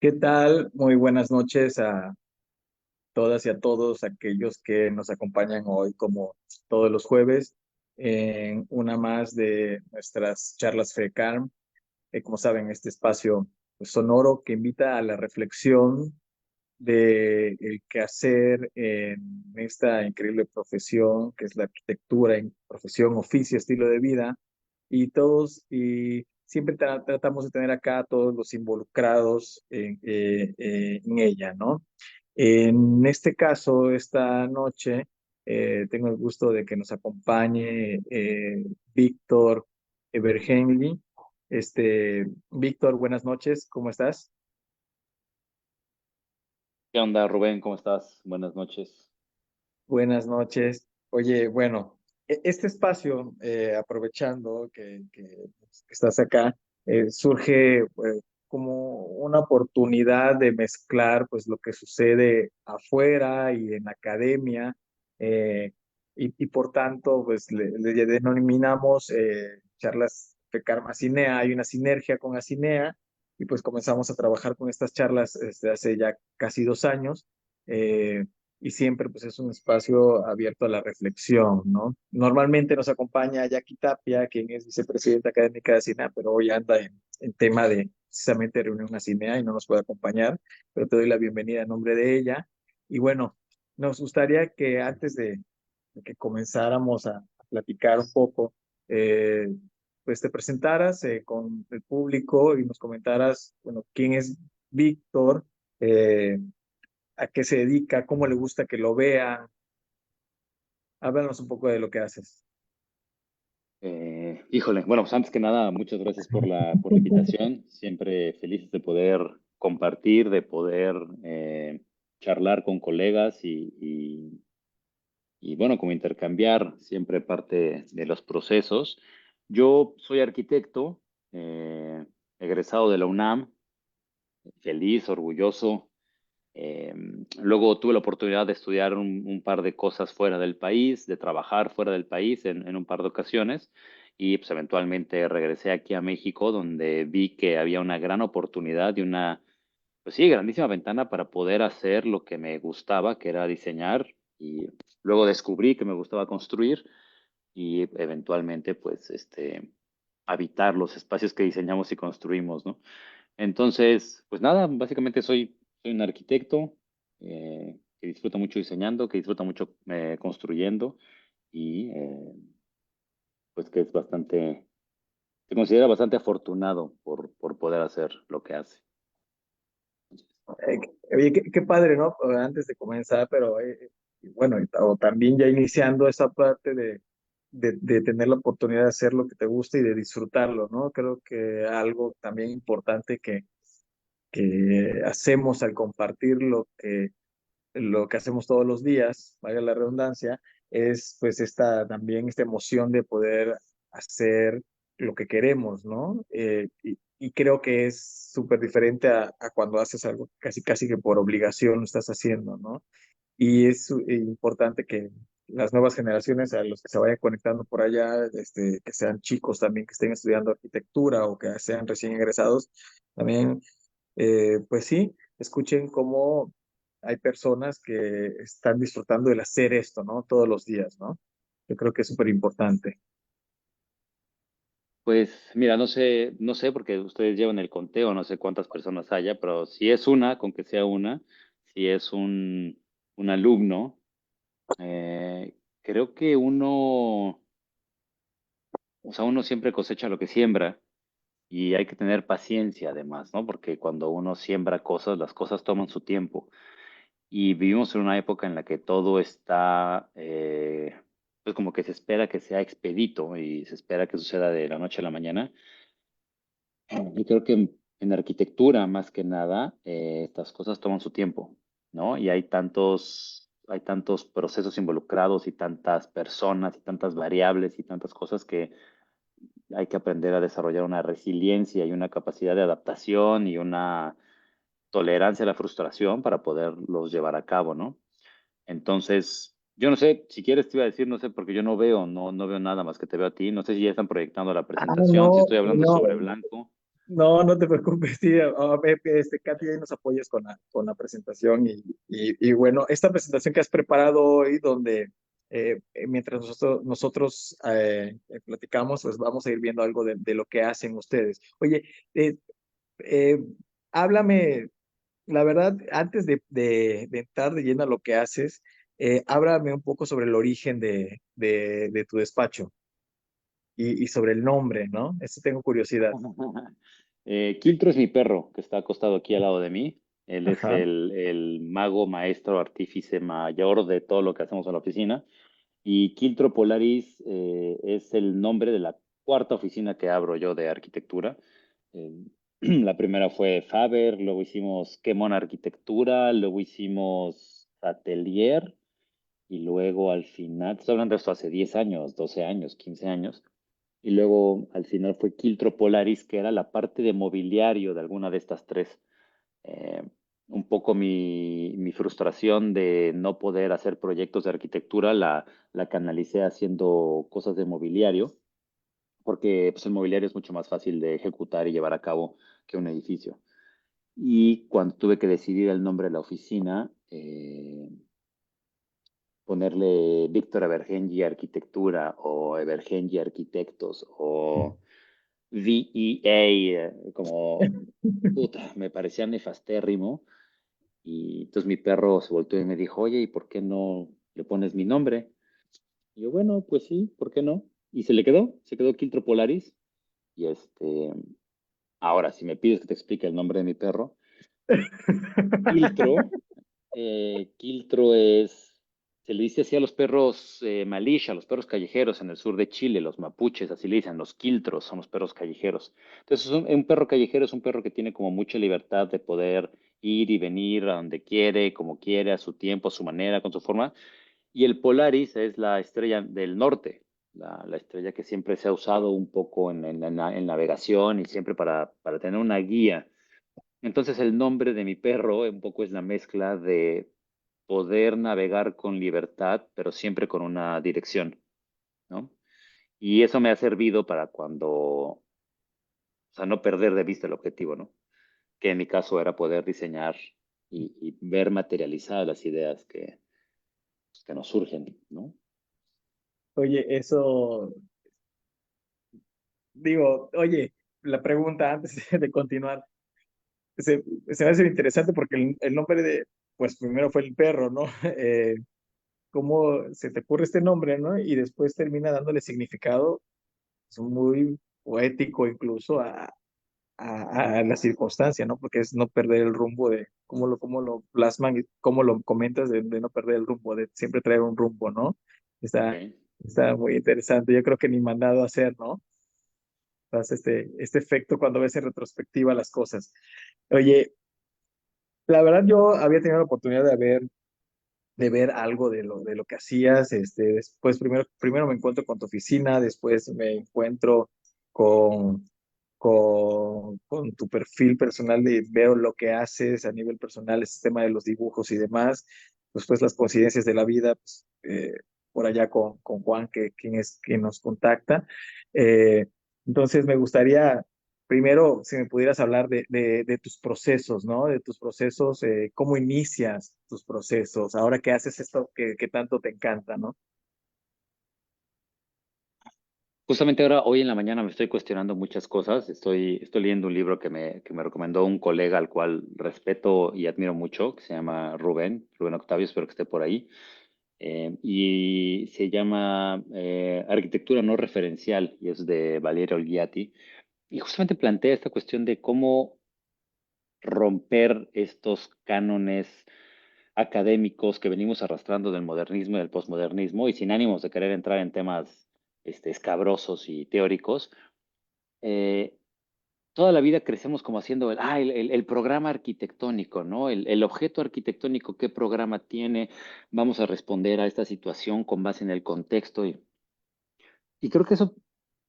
¿Qué tal? Muy buenas noches a todas y a todos aquellos que nos acompañan hoy, como todos los jueves, en una más de nuestras charlas FreeCalm. Como saben, este espacio pues, sonoro que invita a la reflexión de el quehacer en esta increíble profesión que es la arquitectura, en profesión, oficio, estilo de vida, y siempre tratamos de tener acá a todos los involucrados en ella, ¿no? En este caso, esta noche, tengo el gusto de que nos acompañe Víctor Evergenli. Víctor, buenas noches, ¿cómo estás? ¿Qué onda, Rubén? ¿Cómo estás? Buenas noches. Buenas noches. Oye, bueno, este espacio, aprovechando que estás acá, surge como una oportunidad de mezclar pues lo que sucede afuera y en la academia, eh, y por tanto pues le denominamos charlas de Karma Cinea. Hay una sinergia con Acinea y pues comenzamos a trabajar con estas charlas desde hace ya casi 2 años. eh, y siempre pues es un espacio abierto a la reflexión, ¿no? Normalmente nos acompaña Jackie Tapia, quien es vicepresidenta académica de CINEA, pero hoy anda en tema de precisamente reunión a CINEA y no nos puede acompañar, pero te doy la bienvenida en nombre de ella. Y bueno, nos gustaría que antes de que comenzáramos a platicar un poco, eh, pues te presentaras con el público y nos comentaras, bueno, quién es Víctor, eh, a qué se dedica, cómo le gusta que lo vean. Háblanos un poco de lo que haces. Híjole, bueno, pues antes que nada, muchas gracias por la invitación. Siempre felices de poder compartir, de poder charlar con colegas y, bueno, como intercambiar siempre parte de los procesos. Yo soy arquitecto, egresado de la UNAM, feliz, orgulloso. Eh, Luego tuve la oportunidad de estudiar un par de cosas fuera del país, de trabajar fuera del país en un par de ocasiones y pues eventualmente regresé aquí a México donde vi que había una gran oportunidad y una, pues sí, grandísima ventana para poder hacer lo que me gustaba, que era diseñar y luego descubrí que me gustaba construir y eventualmente pues habitar los espacios que diseñamos y construimos, ¿no? Entonces, pues nada, básicamente soy un arquitecto que disfruta mucho diseñando, que disfruta mucho construyendo y pues que es bastante, se considera bastante afortunado por poder hacer lo que hace. Oye, qué padre, ¿no? Antes de comenzar, pero bueno, o también ya iniciando esa parte de tener la oportunidad de hacer lo que te gusta y de disfrutarlo, ¿no? Creo que algo también importante que hacemos al compartir lo que hacemos todos los días, valga la redundancia, es pues esta emoción de poder hacer lo que queremos, ¿no? Y creo que es súper diferente a cuando haces algo casi casi que por obligación lo estás haciendo, ¿no? Y es importante que las nuevas generaciones, a los que se vayan conectando por allá, que sean chicos también que estén estudiando arquitectura o que sean recién egresados, también pues sí, escuchen cómo hay personas que están disfrutando del hacer esto, ¿no? Todos los días, ¿no? Yo creo que es súper importante. Pues mira, no sé porque ustedes llevan el conteo, no sé cuántas personas haya, pero si es una, con que sea una, si es un alumno, creo que uno, o sea, uno siempre cosecha lo que siembra. Y hay que tener paciencia además, ¿no? Porque cuando uno siembra cosas, las cosas toman su tiempo. Y vivimos en una época en la que todo está, pues como que se espera que sea expedito y se espera que suceda de la noche a la mañana. Y creo que en arquitectura, más que nada, estas cosas toman su tiempo, ¿no? Y hay tantos procesos involucrados y tantas personas y tantas variables y tantas cosas que hay que aprender a desarrollar una resiliencia y una capacidad de adaptación y una tolerancia a la frustración para poderlos llevar a cabo, ¿no? Entonces, yo no sé, si quieres te iba a decir, no sé, porque yo no veo nada más que te veo a ti. No sé si ya están proyectando la Ah, presentación, si no, estoy hablando no. sobre blanco. No, no te preocupes, sí, Katy, ahí nos apoyas con la presentación y bueno, esta presentación que has preparado hoy, donde mientras nosotros platicamos, pues vamos a ir viendo algo de lo que hacen ustedes. Oye, eh, eh, háblame, la verdad, antes de entrar de lleno a lo que haces, háblame un poco sobre el origen de tu despacho y sobre el nombre, ¿no? Eso tengo curiosidad. Quiltro es mi perro, que está acostado aquí al lado de mí. Él es Ajá. el mago, maestro, artífice mayor de todo lo que hacemos en la oficina. Y Quiltro Polaris es el nombre de la cuarta oficina que abro yo de arquitectura. Eh, la primera fue Faber, luego hicimos Quemón Arquitectura, luego hicimos Atelier y luego al final, estoy hablando de esto hace 10 años, 12 años, 15 años, y luego al final fue Quiltro Polaris, que era la parte de mobiliario de alguna de estas tres. Eh, un poco mi frustración de no poder hacer proyectos de arquitectura la canalicé haciendo cosas de mobiliario, porque pues, el mobiliario es mucho más fácil de ejecutar y llevar a cabo que un edificio. Y cuando tuve que decidir el nombre de la oficina, ponerle Víctor Evergenji Arquitectura o Evergenji Arquitectos o VEA, como puta, me parecía nefastérrimo. Y entonces mi perro se volteó y me dijo, oye, ¿y por qué no le pones mi nombre? Y yo, bueno, pues sí, ¿por qué no? Y se quedó Quiltro Polaris. Y ahora, si me pides que te explique el nombre de mi perro, Quiltro, Quiltro se le dice así a los perros Malish, a los perros callejeros en el sur de Chile, los mapuches, así le dicen, los Quiltros son los perros callejeros. Entonces, un perro callejero es un perro que tiene como mucha libertad de poder ir y venir a donde quiere, como quiere, a su tiempo, a su manera, con su forma. Y el Polaris es la estrella del norte, la estrella que siempre se ha usado un poco en navegación y siempre para tener una guía. Entonces el nombre de mi perro un poco es la mezcla de poder navegar con libertad, pero siempre con una dirección, ¿no? Y eso me ha servido para o sea, no perder de vista el objetivo, ¿no? Que en mi caso era poder diseñar y ver materializadas las ideas que nos surgen, ¿no? Oye, eso, digo, oye, la pregunta antes de continuar, se me hace interesante porque el nombre pues primero fue el perro, ¿no? ¿Cómo se te ocurre este nombre, ¿no? Y después termina dándole significado, es muy poético incluso a la circunstancia, ¿no? Porque es no perder el rumbo de cómo lo plasman y cómo lo comentas de no perder el rumbo, de siempre traer un rumbo, ¿no? Está, Ok. está muy interesante. Yo creo que ni mandado a hacer, ¿no? Pasa este efecto cuando ves en retrospectiva las cosas. Oye, la verdad yo había tenido la oportunidad de ver algo de lo que hacías, después primero me encuentro con tu oficina, después me encuentro con, con tu perfil personal y veo lo que haces a nivel personal, ese tema de los dibujos y demás, después las coincidencias de la vida, pues, por allá con Juan, quien es quien nos contacta. Eh, entonces me gustaría primero, si me pudieras hablar de tus procesos, ¿no? De tus procesos, cómo inicias tus procesos, ahora que haces esto que tanto te encanta, ¿no? Justamente ahora, hoy en la mañana me estoy cuestionando muchas cosas. Estoy leyendo un libro que me recomendó un colega al cual respeto y admiro mucho, que se llama Rubén Octavio, espero que esté por ahí. Y se llama Arquitectura no referencial y es de Valerio Olgiati. Y justamente plantea esta cuestión de cómo romper estos cánones académicos que venimos arrastrando del modernismo y del posmodernismo y sin ánimos de querer entrar en temas escabrosos y teóricos. eh, Toda la vida crecemos como haciendo el programa arquitectónico, ¿no? El objeto arquitectónico, ¿qué programa tiene? Vamos a responder a esta situación con base en el contexto. Y creo que eso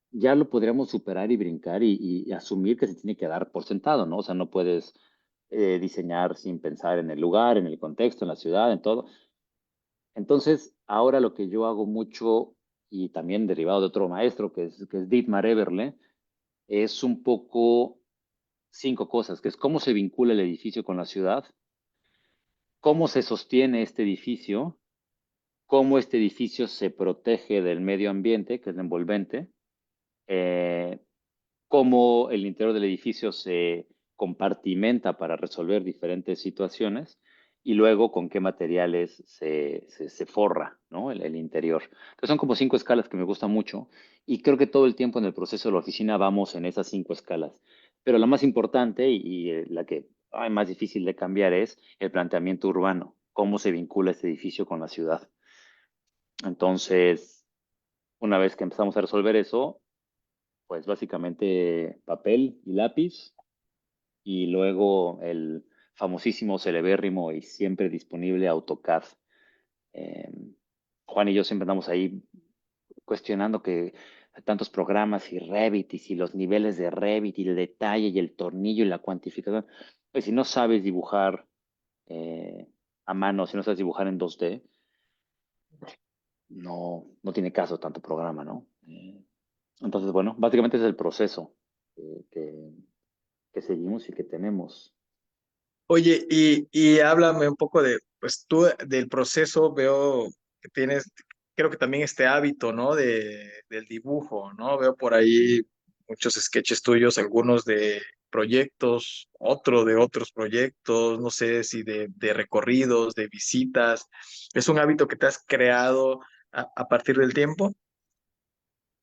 ya lo podríamos superar y brincar y asumir que se tiene que dar por sentado, ¿no? O sea, no puedes diseñar sin pensar en el lugar, en el contexto, en la ciudad, en todo. Entonces, ahora lo que yo hago mucho, y también derivado de otro maestro, que es Dietmar Eberle, es un poco 5 cosas, que es cómo se vincula el edificio con la ciudad, cómo se sostiene este edificio, cómo este edificio se protege del medio ambiente, que es el envolvente, eh, cómo el interior del edificio se compartimenta para resolver diferentes situaciones y luego con qué materiales se forra, ¿no? El interior. Entonces son como 5 escalas que me gustan mucho y creo que todo el tiempo en el proceso de la oficina vamos en esas 5 escalas. Pero la más importante y la que más difícil de cambiar es el planteamiento urbano, cómo se vincula este edificio con la ciudad. Entonces, una vez que empezamos a resolver eso, pues básicamente papel y lápiz y luego el famosísimo, celebérrimo y siempre disponible AutoCAD. Eh, Juan y yo siempre andamos ahí cuestionando que tantos programas y Revit y si los niveles de Revit y el detalle y el tornillo y la cuantificación, pues si no sabes dibujar eh, a mano, si no sabes dibujar en 2D, no tiene caso tanto programa, ¿no? Entonces, bueno, básicamente es el proceso que seguimos y que tenemos. Oye, y háblame un poco de, pues tú del proceso, veo que tienes, creo que también este hábito, ¿no? Del dibujo, ¿no? Veo por ahí muchos sketches tuyos, algunos de proyectos, otro de otros proyectos, no sé si de recorridos, de visitas. ¿Es un hábito que te has creado a partir del tiempo?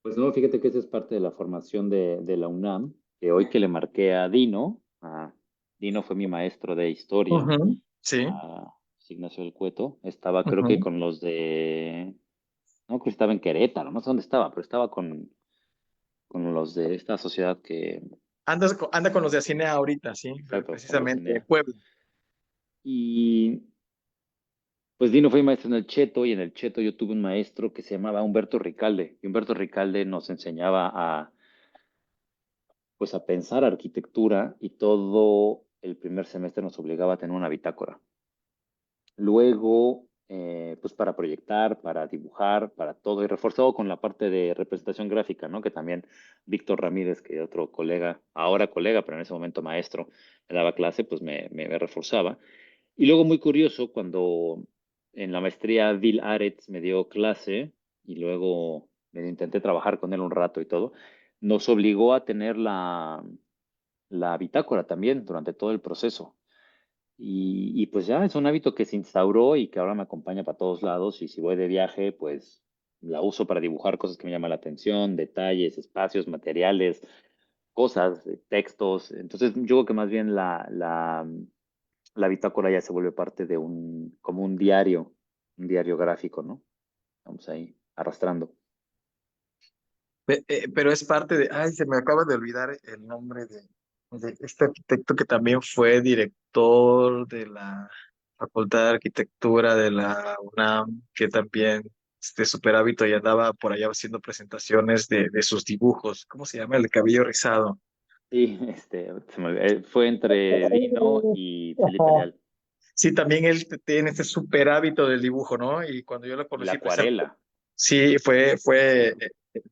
Pues no, fíjate que esa es parte de la formación de la UNAM, que hoy que le marqué Dino fue mi maestro de historia, Ujú, sí. a Ignacio del Cueto, estaba creo que Ujú. con los no creo que estaba en Querétaro, no sé dónde estaba, pero estaba con los de esta sociedad Anda con los de Acinea ahorita, sí, exacto, con los precisamente, CNEA. Puebla. Y pues Dino fue mi maestro en el Cheto, y en el Cheto yo tuve un maestro que se llamaba Humberto Ricalde, y Humberto Ricalde nos enseñaba pues a pensar arquitectura y todo el primer semestre nos obligaba a tener una bitácora. Luego, pues para proyectar, para dibujar, para todo, y reforzado con la parte de representación gráfica, ¿no? Que también Víctor Ramírez, que otro colega, ahora colega, pero en ese momento maestro, me daba clase, pues me reforzaba. Y luego, muy curioso, cuando en la maestría Bill Aretz me dio clase y luego me intenté trabajar con él un rato y todo, nos obligó a tener la bitácora también durante todo el proceso. Y pues ya es un hábito que se instauró y que ahora me acompaña para todos lados. Y si voy de viaje, pues la uso para dibujar cosas que me llaman la atención, detalles, espacios, materiales, cosas, textos. Entonces yo creo que más bien la bitácora ya se vuelve parte de como un diario gráfico, ¿no? Vamos ahí arrastrando. Pero es parte de, ay, se me acaba de olvidar el nombre de este arquitecto que también fue director de la Facultad de Arquitectura de la UNAM, que también este super hábito y andaba por allá haciendo presentaciones de sus dibujos. ¿Cómo se llama? El de cabello rizado. Sí, fue entre Dino y Felipe Leal. Sí, también él tiene este super hábito del dibujo, ¿no? Y cuando yo lo Y la conocí, precisamente, acuarela. sí,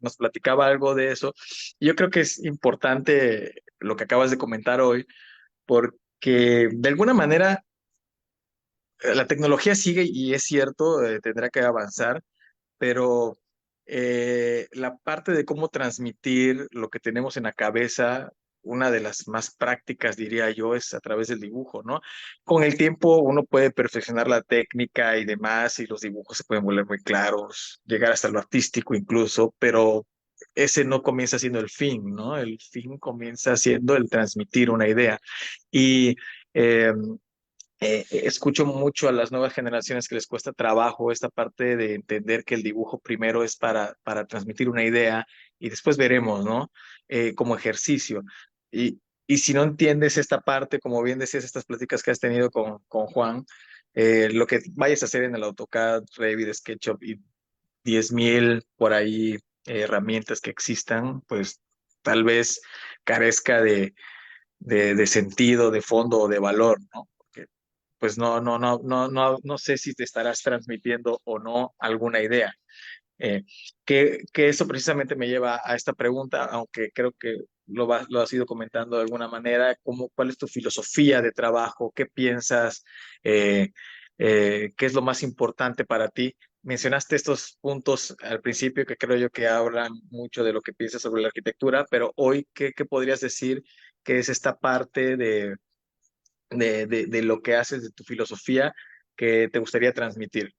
nos platicaba algo de eso. Y yo creo que es importante lo que acabas de comentar hoy, porque de alguna manera la tecnología sigue y es cierto, tendrá que avanzar, pero la parte de cómo transmitir lo que tenemos en la cabeza, una de las más prácticas, diría yo, es a través del dibujo, ¿no? Con el tiempo uno puede perfeccionar la técnica y demás, y los dibujos se pueden volver muy claros, llegar hasta lo artístico incluso, pero ese no comienza siendo el fin, ¿no? El fin comienza siendo el transmitir una idea. Y eh, escucho mucho a las nuevas generaciones que les cuesta trabajo esta parte de entender que el dibujo primero es para transmitir una idea y después veremos, ¿no? Como ejercicio. Y si no entiendes esta parte, como bien decías, estas pláticas que has tenido con Juan, lo que vayas a hacer en el AutoCAD, Revit, SketchUp y 10,000 por ahí herramientas que existan, pues tal vez carezca de sentido, de fondo o de valor, ¿no? Porque pues no sé si te estarás transmitiendo o no alguna idea. Que eso precisamente me lleva a esta pregunta, aunque creo que lo has ido comentando de alguna manera, ¿cuál es tu filosofía de trabajo? ¿Qué piensas? Eh, ¿Qué es lo más importante para ti? Mencionaste estos puntos al principio que creo yo que hablan mucho de lo que piensas sobre la arquitectura, pero hoy, ¿qué podrías decir que es esta parte de lo que haces, de tu filosofía que te gustaría transmitir?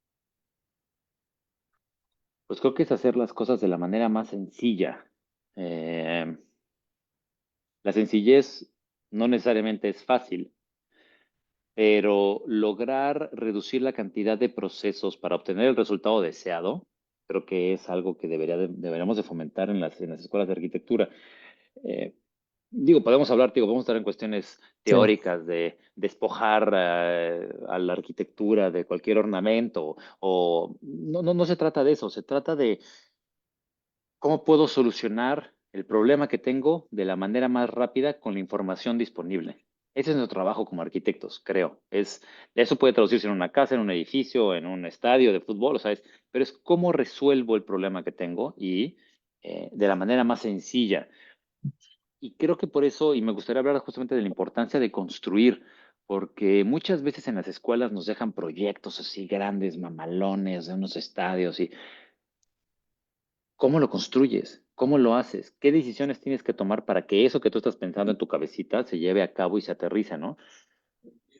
Pues creo que es hacer las cosas de la manera más sencilla. Eh, la sencillez no necesariamente es fácil, pero lograr reducir la cantidad de procesos para obtener el resultado deseado, creo que es algo que deberíamos de fomentar en las escuelas de arquitectura. Eh, podemos hablar, podemos estar en cuestiones Sí. teóricas de despojar a la arquitectura de cualquier ornamento, o no se trata de eso, se trata de cómo puedo solucionar el problema que tengo de la manera más rápida con la información disponible. Ese es nuestro trabajo como arquitectos, creo. Eso puede traducirse en una casa, en un edificio, en un estadio de fútbol, ¿sabes? Pero es cómo resuelvo el problema que tengo y de la manera más sencilla. Y creo que por eso, y me gustaría hablar justamente de la importancia de construir, porque muchas veces en las escuelas nos dejan proyectos así grandes, mamalones, de unos estadios, y ¿cómo lo construyes? ¿Cómo lo haces? ¿Qué decisiones tienes que tomar para que eso que tú estás pensando en tu cabecita se lleve a cabo y se aterriza, ¿no?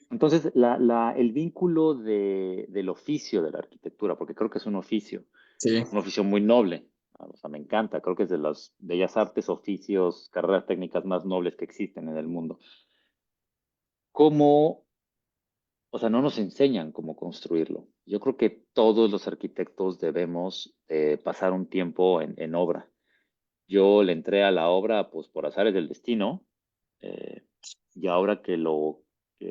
Entonces, el vínculo del oficio de la arquitectura, porque creo que es Sí. un oficio muy noble. O sea, me encanta, creo que es de las bellas artes, oficios, carreras técnicas más nobles que existen en el mundo. ¿Cómo, o sea, no nos enseñan cómo construirlo? Yo creo que todos los arquitectos debemos pasar un tiempo en obra. Yo le entré a la obra, pues por azares del destino, eh, y ahora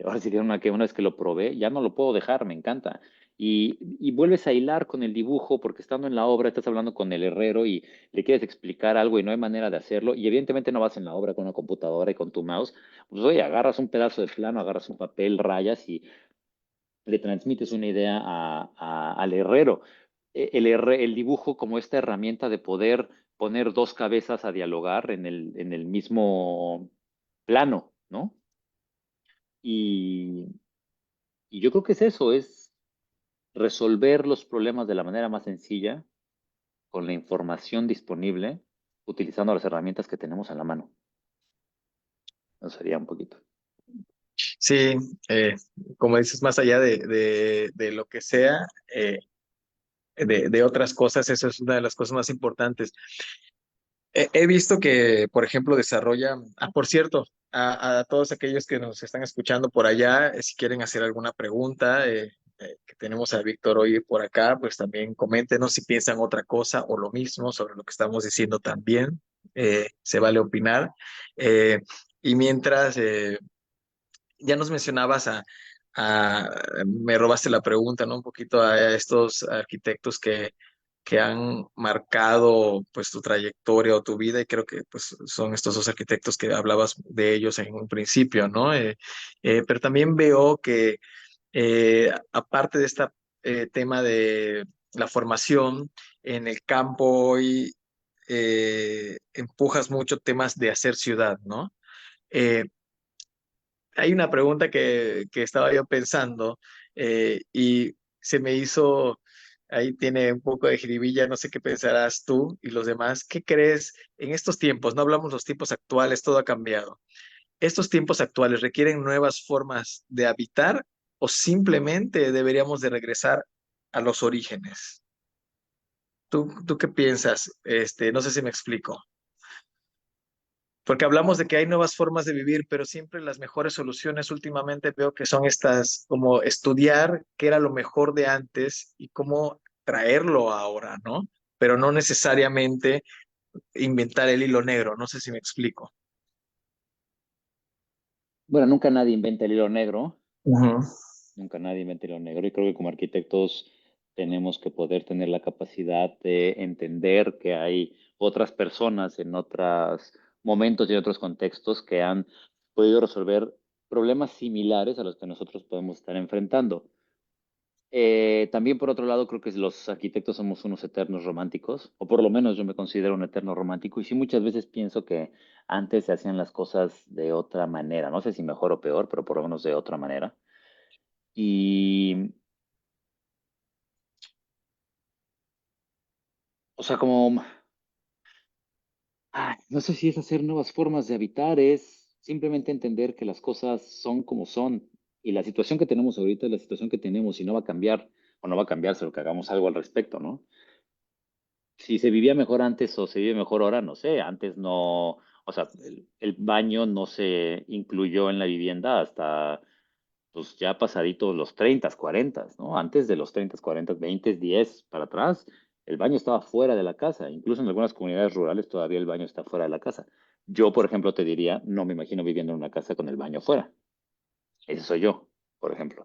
ahora sí que una vez que lo probé, ya no lo puedo dejar, me encanta. Y vuelves a hilar con el dibujo, porque estando en la obra estás hablando con el herrero y le quieres explicar algo y no hay manera de hacerlo, y evidentemente no vas en la obra con una computadora y con tu mouse, pues oye, agarras un pedazo de plano, agarras un papel, rayas y le transmites una idea al herrero. El dibujo como esta herramienta de poder poner dos cabezas a dialogar en el mismo plano, ¿no? Y, y yo creo que es eso, es resolver los problemas de la manera más sencilla, con la información disponible, utilizando las herramientas que tenemos a la mano. Eso sería un poquito. Sí, eh, como dices, más allá de lo que sea, eh, de otras cosas, eso es una de las cosas más importantes. He visto que, por ejemplo, por cierto, a todos aquellos que nos están escuchando por allá, si quieren hacer alguna pregunta, que tenemos a Víctor hoy por acá, pues también coméntenos si piensan otra cosa o lo mismo sobre lo que estamos diciendo también. Se vale opinar. Eh, y mientras, ya nos mencionabas me robaste la pregunta, ¿no? Un poquito a estos arquitectos que han marcado pues tu trayectoria o tu vida y creo que pues son estos dos arquitectos que hablabas de ellos en un principio, ¿no? Pero también veo que aparte de este tema de la formación en el campo hoy, empujas mucho temas de hacer ciudad, ¿no? Eh, Hay una pregunta que estaba yo pensando y se me hizo, ahí tiene un poco de jiribilla, no sé qué pensarás tú y los demás. ¿Qué crees en estos tiempos? No hablamos los tiempos actuales, todo ha cambiado. ¿Estos tiempos actuales requieren nuevas formas de habitar o simplemente deberíamos de regresar a los orígenes? ¿Tú qué piensas? No sé si me explico. Porque hablamos de que hay nuevas formas de vivir, pero siempre las mejores soluciones últimamente veo que son estas, como estudiar qué era lo mejor de antes y cómo traerlo ahora, ¿no? Pero no necesariamente inventar el hilo negro, no sé si me explico. Bueno, nunca nadie inventa el hilo negro. Ujú. Nunca nadie mete lo negro y creo que como arquitectos tenemos que poder tener la capacidad de entender que hay otras personas en otros momentos y en otros contextos que han podido resolver problemas similares a los que nosotros podemos estar enfrentando. También por otro lado, creo que los arquitectos somos unos eternos románticos, o por lo menos yo me considero un eterno romántico, y sí muchas veces pienso que antes se hacían las cosas de otra manera, no sé si mejor o peor, pero por lo menos de otra manera. Y, o sea, como, no sé si es hacer nuevas formas de habitar, es simplemente entender que las cosas son como son, y la situación que tenemos ahorita es la situación que tenemos y no va a cambiar, o no va a cambiar, solo que hagamos algo al respecto, ¿no? Si se vivía mejor antes o se vive mejor ahora, no sé. Antes no, o sea, el baño no se incluyó en la vivienda hasta, pues ya pasaditos los 30, 40, ¿no? Antes de los 30, 40, 20, 10 para atrás, el baño estaba fuera de la casa. Incluso en algunas comunidades rurales todavía el baño está fuera de la casa. Yo, por ejemplo, te diría, no me imagino viviendo en una casa con el baño fuera. Ese soy yo, por ejemplo.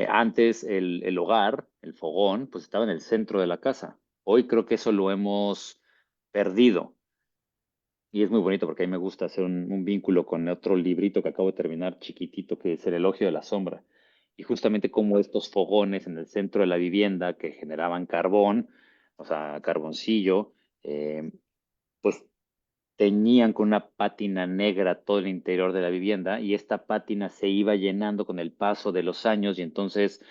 Antes el hogar, el fogón, pues estaba en el centro de la casa. Hoy creo que eso lo hemos perdido y es muy bonito porque a mí me gusta hacer un vínculo con otro librito que acabo de terminar, chiquitito, que es El elogio de la sombra. Y justamente como estos fogones en el centro de la vivienda que generaban carbón, o sea, carboncillo, pues teñían con una pátina negra todo el interior de la vivienda y esta pátina se iba llenando con el paso de los años y entonces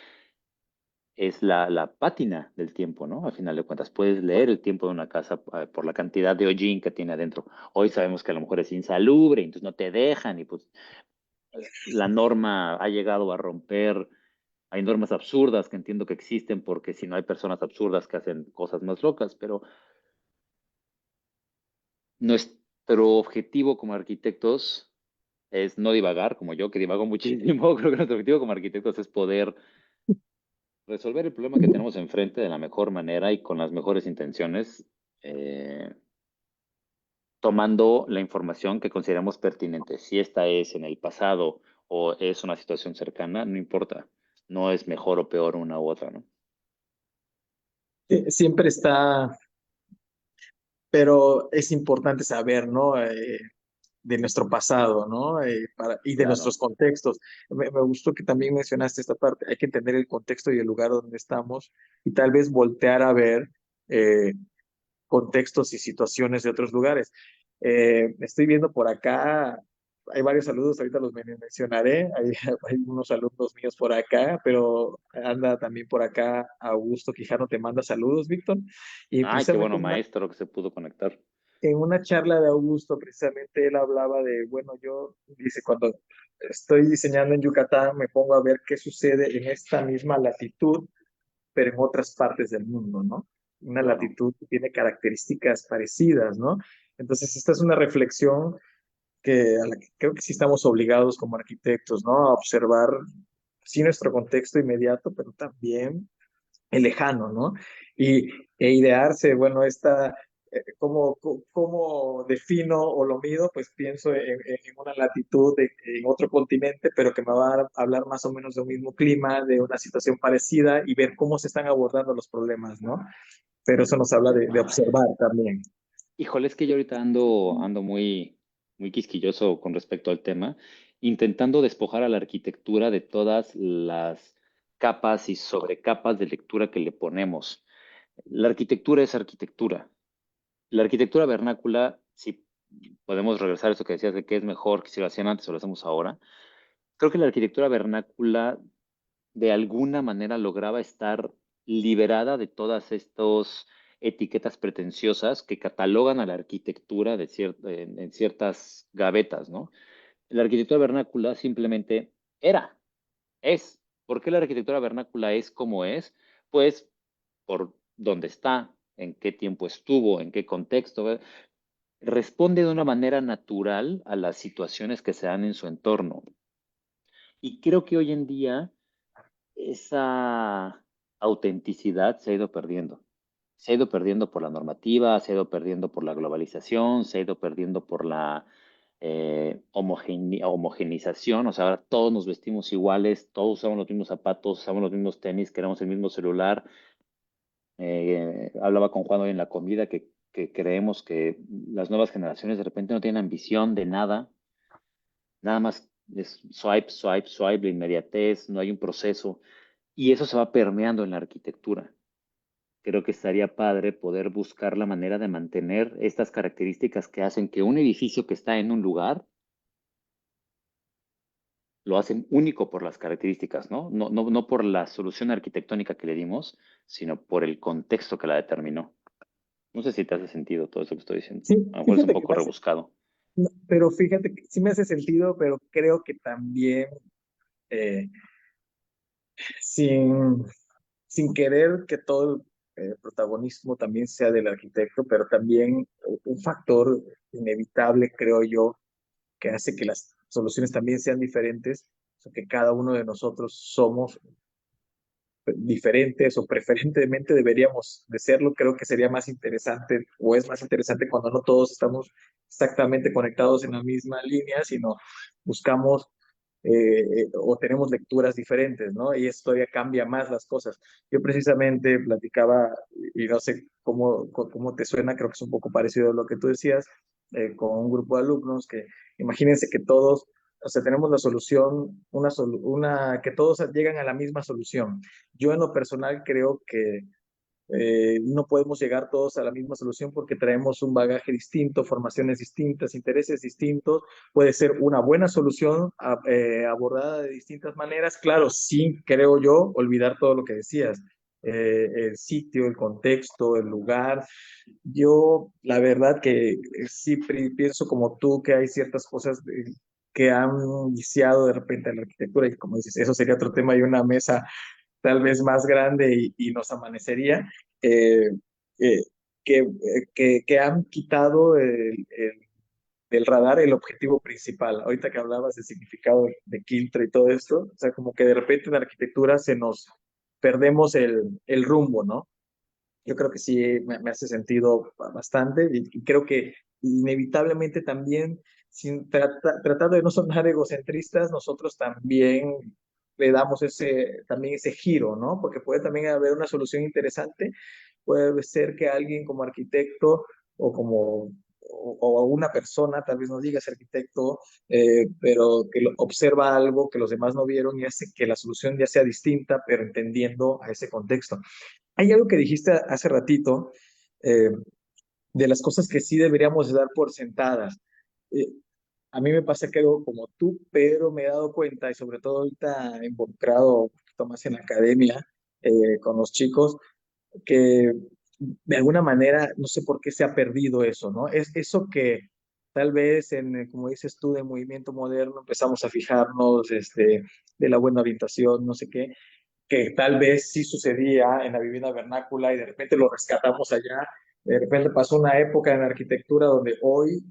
es la pátina del tiempo, ¿no? Al final de cuentas, puedes leer el tiempo de una casa por la cantidad de hollín que tiene adentro. Hoy sabemos que a lo mejor es insalubre, entonces no te dejan y pues la norma ha llegado a romper. Hay normas absurdas que entiendo que existen porque si no hay personas absurdas que hacen cosas más locas, pero nuestro objetivo como arquitectos es no divagar, como yo, que divago muchísimo. Creo que nuestro objetivo como arquitectos es poder resolver el problema que tenemos enfrente de la mejor manera y con las mejores intenciones, eh, tomando la información que consideramos pertinente. Si esta es en el pasado o es una situación cercana, no importa. No es mejor o peor una u otra, ¿no? Siempre está, pero es importante saber, ¿no? De nuestro pasado, ¿no? Y de Claro. nuestros contextos. Me gustó que también mencionaste esta parte. Hay que entender el contexto y el lugar donde estamos y tal vez voltear a ver eh, contextos y situaciones de otros lugares. Estoy viendo por acá, hay varios saludos, ahorita los mencionaré, hay unos alumnos míos por acá, pero anda también por acá Augusto Quijano, te manda saludos, Víctor, y Ay, qué precisamente bueno maestro que se pudo conectar. en una charla de Augusto, precisamente él hablaba de, bueno, yo, dice, cuando estoy diseñando en Yucatán, me pongo a ver qué sucede en esta misma latitud, pero en otras partes del mundo, ¿no? Una Claro. latitud que tiene características parecidas, ¿no? Entonces, esta es una reflexión a la que creo que sí estamos obligados como arquitectos, ¿no? A observar, sí, nuestro contexto inmediato, pero también el lejano, ¿no? Y, idearse, bueno, ¿cómo defino o lo mido? Pues pienso en una latitud en otro continente, pero que me va a hablar más o menos de un mismo clima, de una situación parecida y ver cómo se están abordando los problemas, ¿no? Pero eso nos habla de Ay, observar también. híjole, es que yo ahorita ando muy, muy quisquilloso con respecto al tema, intentando despojar a la arquitectura de todas las capas y sobrecapas de lectura que le ponemos. La arquitectura es arquitectura. La arquitectura vernácula, si podemos regresar a eso que decías de qué es mejor, que si lo hacían antes o lo hacemos ahora, creo que la arquitectura vernácula de alguna manera lograba estar liberada de todas estas etiquetas pretenciosas que catalogan a la arquitectura en ciertas gavetas, ¿no? La arquitectura vernácula simplemente era, es. ¿Por qué la arquitectura vernácula es como es? Pues por dónde está, en qué tiempo estuvo, en qué contexto. Responde de una manera natural a las situaciones que se dan en su entorno. Y creo que hoy en día esa autenticidad se ha ido perdiendo. Se ha ido perdiendo por la normativa, se ha ido perdiendo por la globalización, se ha ido perdiendo por la homogenización. O sea, ahora todos nos vestimos iguales, todos usamos los mismos zapatos, usamos los mismos tenis, queremos el mismo celular. Hablaba con Juan hoy en la comida que creemos que las nuevas generaciones de repente no tienen ambición de nada, nada más es swipe, swipe, swipe, la inmediatez, no hay un proceso. Y eso se va permeando en la arquitectura. Creo que estaría padre poder buscar la manera de mantener estas características que hacen que un edificio que está en un lugar lo hacen único por las características, ¿no? No por la solución arquitectónica que le dimos, sino por el contexto que la determinó. No sé si te hace sentido todo eso que estoy diciendo. Sí, A lo mejor es un fíjate que poco rebuscado. no, pero fíjate que sí me hace sentido, pero creo que también eh, sin, sin querer que todo el protagonismo también sea del arquitecto, pero también un factor inevitable, creo yo, que hace que las soluciones también sean diferentes, o sea, que cada uno de nosotros somos diferentes o preferentemente deberíamos de serlo. Creo que sería más interesante o es más interesante cuando no todos estamos exactamente conectados en la misma línea, sino buscamos o tenemos lecturas diferentes, ¿no? Y esto todavía cambia más las cosas. Yo precisamente platicaba, y no sé cómo te suena, creo que es un poco parecido a lo que tú decías, con un grupo de alumnos que imagínense que todos, o sea, tenemos la solución, que todos llegan a la misma solución. Yo en lo personal creo que no podemos llegar todos a la misma solución porque traemos un bagaje distinto, formaciones distintas, intereses distintos. Puede ser una buena solución abordada de distintas maneras. Claro, sí, creo yo, olvidar todo lo que decías. El sitio, el contexto, el lugar. Yo, la verdad que sí pienso como tú que hay ciertas cosas que han iniciado de repente la arquitectura y como dices, eso sería otro tema y una mesa tal vez más grande y nos amanecería, eh, eh, que han quitado del radar el objetivo principal. Ahorita que hablabas del significado de Quiltro y todo esto, o sea, como que de repente en la arquitectura se nos perdemos el rumbo, ¿no? Yo creo que sí me hace sentido bastante y creo que inevitablemente también, sin tratando de no sonar egocentristas, nosotros también le damos también ese giro, ¿no? Porque puede también haber una solución interesante, puede ser que alguien como arquitecto o como o una persona, tal vez no digas arquitecto, pero que observa algo que los demás no vieron y hace que la solución ya sea distinta, pero entendiendo a ese contexto. Hay algo que dijiste hace ratito, eh, de las cosas que sí deberíamos dar por sentadas. Eh, a mí me pasa que algo como tú, pero me he dado cuenta, y sobre todo ahorita involucrado un poquito más en la academia, con los chicos, que de alguna manera, no sé por qué se ha perdido eso, ¿no? Es eso que tal vez como dices tú, de movimiento moderno empezamos a fijarnos, de la buena orientación, no sé qué, que tal vez sí sucedía en la vivienda vernácula y de repente lo rescatamos allá. De repente pasó una época en la arquitectura donde hoy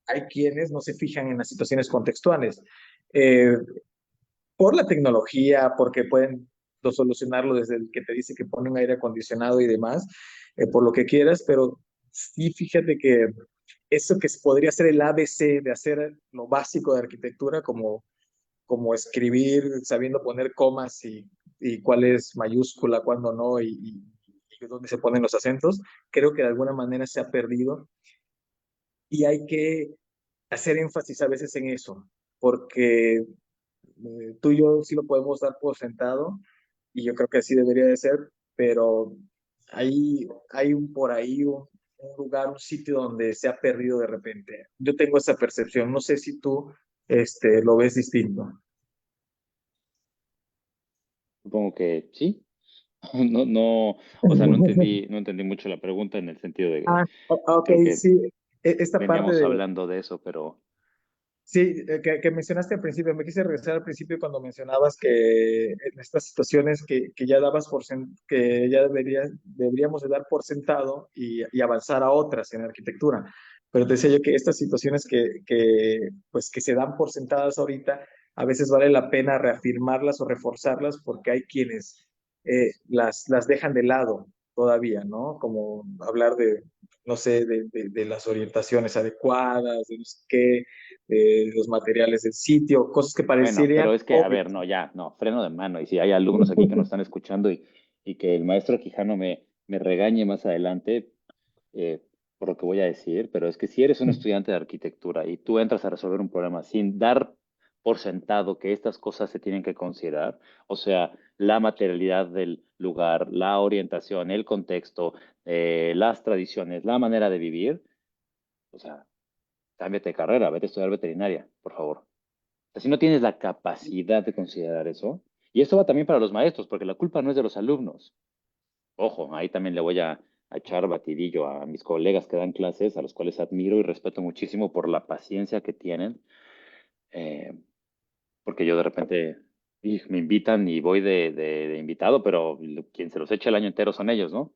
hay quienes no se fijan en las situaciones contextuales. Eh, por la tecnología, porque pueden solucionarlo desde el que te dice que pone un aire acondicionado y demás, por lo que quieras, pero sí fíjate que eso que podría ser el ABC de hacer lo básico de arquitectura, como escribir sabiendo poner comas y cuál es mayúscula, cuándo no, y dónde se ponen los acentos, creo que de alguna manera se ha perdido y hay que hacer énfasis a veces en eso, porque tú y yo sí lo podemos dar por sentado y yo creo que así debería de ser, pero hay por ahí un lugar, un sitio donde se ha perdido de repente. Yo tengo esa percepción, no sé si tú lo ves distinto. Supongo que sí. O sea, no entendí mucho la pregunta en el sentido de que Ok, creo que sí, esta parte veníamos de, hablando de eso, pero sí, que mencionaste al principio, me quise regresar al principio cuando mencionabas que en estas situaciones que ya dabas que ya deberíamos de dar por sentado y avanzar a otras en arquitectura. Pero te decía yo que estas situaciones pues, que se dan por sentadas ahorita, a veces vale la pena reafirmarlas o reforzarlas porque hay quienes las dejan de lado todavía, ¿no? Como hablar no sé, de las orientaciones adecuadas, de no sé qué, los materiales del sitio, cosas que bueno, parecerían pero es que, a obvias. ver, no, ya, no, freno de mano. Y si hay alumnos aquí que nos están escuchando y que el maestro Quijano me regañe más adelante eh, por lo que voy a decir, pero es que si eres un estudiante de arquitectura y tú entras a resolver un problema sin dar por sentado que estas cosas se tienen que considerar, o sea, la materialidad del lugar, la orientación, el contexto, las tradiciones, la manera de vivir, o sea, cámbiate de carrera, vete a estudiar veterinaria, por favor. O sea, si no tienes la capacidad de considerar eso, y esto va también para los maestros, porque la culpa no es de los alumnos. Ojo, ahí también le voy a echar batidillo a mis colegas que dan clases, a los cuales admiro y respeto muchísimo por la paciencia que tienen, eh, porque yo de repente me invitan y voy de invitado, pero quien se los echa el año entero son ellos, ¿no?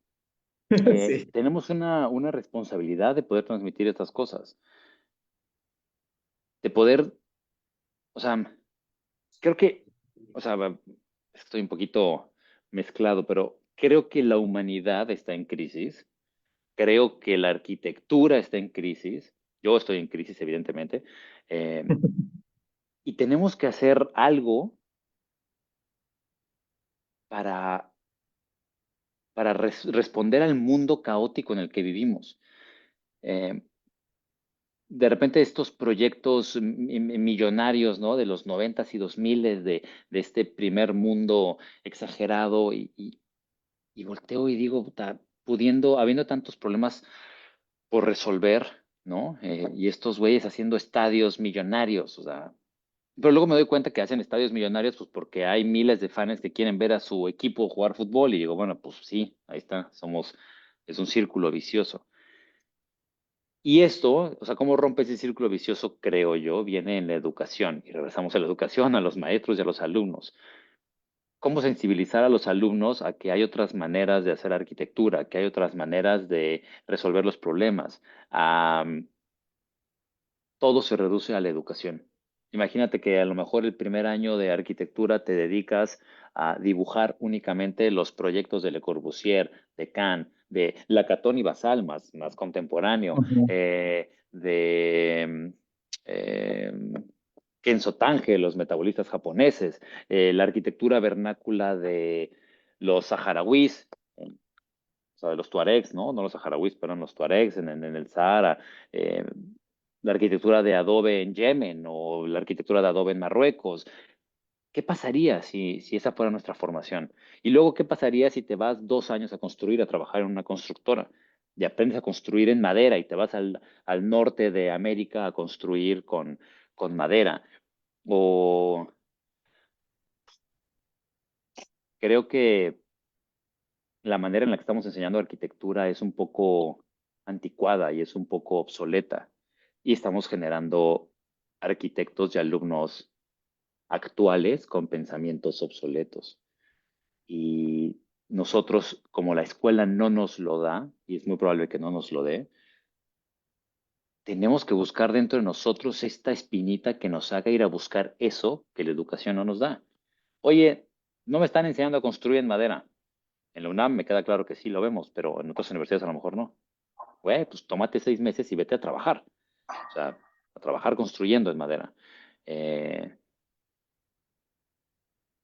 Sí. Tenemos una responsabilidad de poder transmitir estas cosas, de poder, o sea, creo que, o sea, estoy un poquito mezclado, pero creo que la humanidad está en crisis. Creo que la arquitectura está en crisis. Yo estoy en crisis, evidentemente. eh, y tenemos que hacer algo para, para responder al mundo caótico en el que vivimos. Eh, de repente estos proyectos millonarios, ¿no? De los noventas y dos miles, de este primer mundo exagerado, y volteo y digo, puta, pudiendo, habiendo tantos problemas por resolver, ¿no? Y estos güeyes haciendo estadios millonarios, o sea, pero luego me doy cuenta que hacen estadios millonarios, pues porque hay miles de fans que quieren ver a su equipo jugar fútbol, y digo, bueno, pues sí, ahí está, es un círculo vicioso. Y esto, o sea, cómo rompe ese círculo vicioso, creo yo, viene en la educación. Y regresamos a la educación, a los maestros y a los alumnos. Cómo sensibilizar a los alumnos a que hay otras maneras de hacer arquitectura, que hay otras maneras de resolver los problemas. Todo se reduce a la educación. Imagínate que a lo mejor el primer año de arquitectura te dedicas a dibujar únicamente los proyectos de Le Corbusier, de Kahn, de Lacaton y Basal, más contemporáneo, Ujú. de eh, Kenzo Tange, los metabolistas japoneses, la arquitectura vernácula de los saharauis, o sea, de los tuaregs, ¿no? No los saharauis, pero los tuaregs en el Sahara, eh, la arquitectura de adobe en Yemen o la arquitectura de adobe en Marruecos. ¿Qué pasaría si esa fuera nuestra formación? Y luego, ¿qué pasaría si te vas 2 años a construir, a trabajar en una constructora? Y aprendes a construir en madera y te vas al norte de América a construir con madera. O creo que la manera en la que estamos enseñando arquitectura es un poco anticuada y es un poco obsoleta. Y estamos generando arquitectos y alumnos actuales con pensamientos obsoletos. Y nosotros, como la escuela no nos lo da, y es muy probable que no nos lo dé, tenemos que buscar dentro de nosotros esta espinita que nos haga ir a buscar eso que la educación no nos da. Oye, no me están enseñando a construir en madera. En la UNAM me queda claro que sí lo vemos, pero en otras universidades a lo mejor no. Güey, pues tómate 6 meses y vete a trabajar. O sea, a trabajar construyendo en madera. Eh,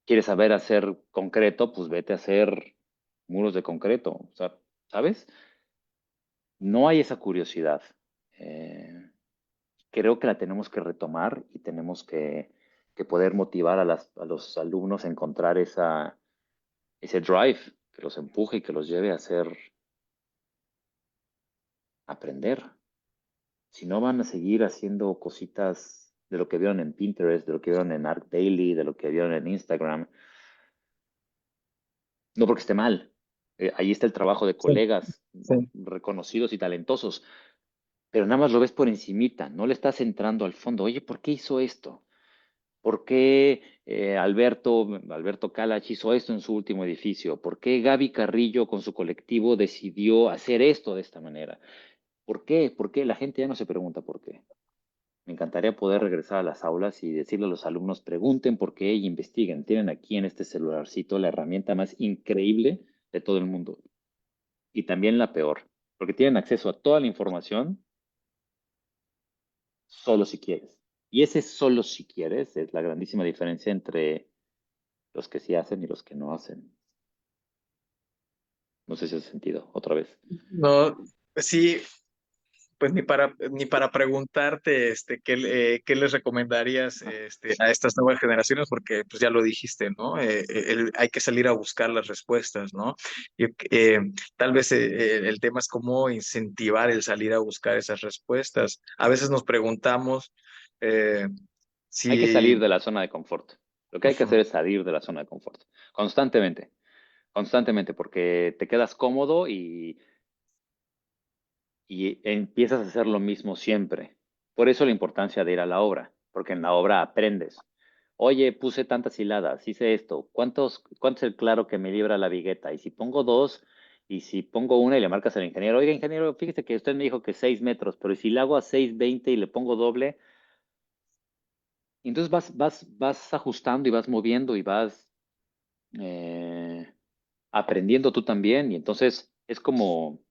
¿Quieres saber hacer concreto? Pues vete a hacer muros de concreto. O sea, ¿sabes? No hay esa curiosidad. Eh, Creo que la tenemos que retomar y tenemos que poder motivar a los alumnos a encontrar ese drive que los empuje y que los lleve a hacer, aprender. Si no, van a seguir haciendo cositas de lo que vieron en Pinterest, de lo que vieron en Art Daily, de lo que vieron en Instagram. No porque esté mal. Ahí está el trabajo de Sí, colegas sí. reconocidos y talentosos, pero nada más lo ves por encimita, no le estás entrando al fondo. Oye, ¿por qué hizo esto? ¿Por qué Alberto Calach hizo esto en su último edificio? ¿Por qué Gaby Carrillo con su colectivo decidió hacer esto de esta manera? ¿Por qué? ¿Por qué? La gente ya no se pregunta por qué. Me encantaría poder regresar a las aulas y decirle a los alumnos, pregunten por qué y investiguen. Tienen aquí en este celularcito la herramienta más increíble de todo el mundo y también la peor, porque tienen acceso a toda la información solo si quieres. Y ese solo si quieres es la grandísima diferencia entre los que sí hacen y los que no hacen. No sé si hace sentido, otra vez. No, sí, pues ni para preguntarte qué les recomendarías a estas nuevas generaciones, porque pues ya lo dijiste, ¿no? Hay que salir a buscar las respuestas, ¿no? Y, tal vez el tema es cómo incentivar el salir a buscar esas respuestas. A veces nos preguntamos eh, Hay que salir si... de la zona de confort. Lo que hay que Ujú. hacer es salir de la zona de confort. Constantemente, constantemente, porque te quedas cómodo y empiezas a hacer lo mismo siempre. Por eso la importancia de ir a la obra, porque en la obra aprendes. Oye, puse tantas hiladas, hice esto. ¿Cuánto es el claro que me libra la vigueta? Y si pongo dos, y si pongo una y le marcas al ingeniero, oiga, ingeniero, fíjese que usted me dijo que 6 metros, pero si le hago a 6,20 y le pongo doble, y entonces vas ajustando y vas moviendo y vas eh, aprendiendo tú también. Y entonces es como,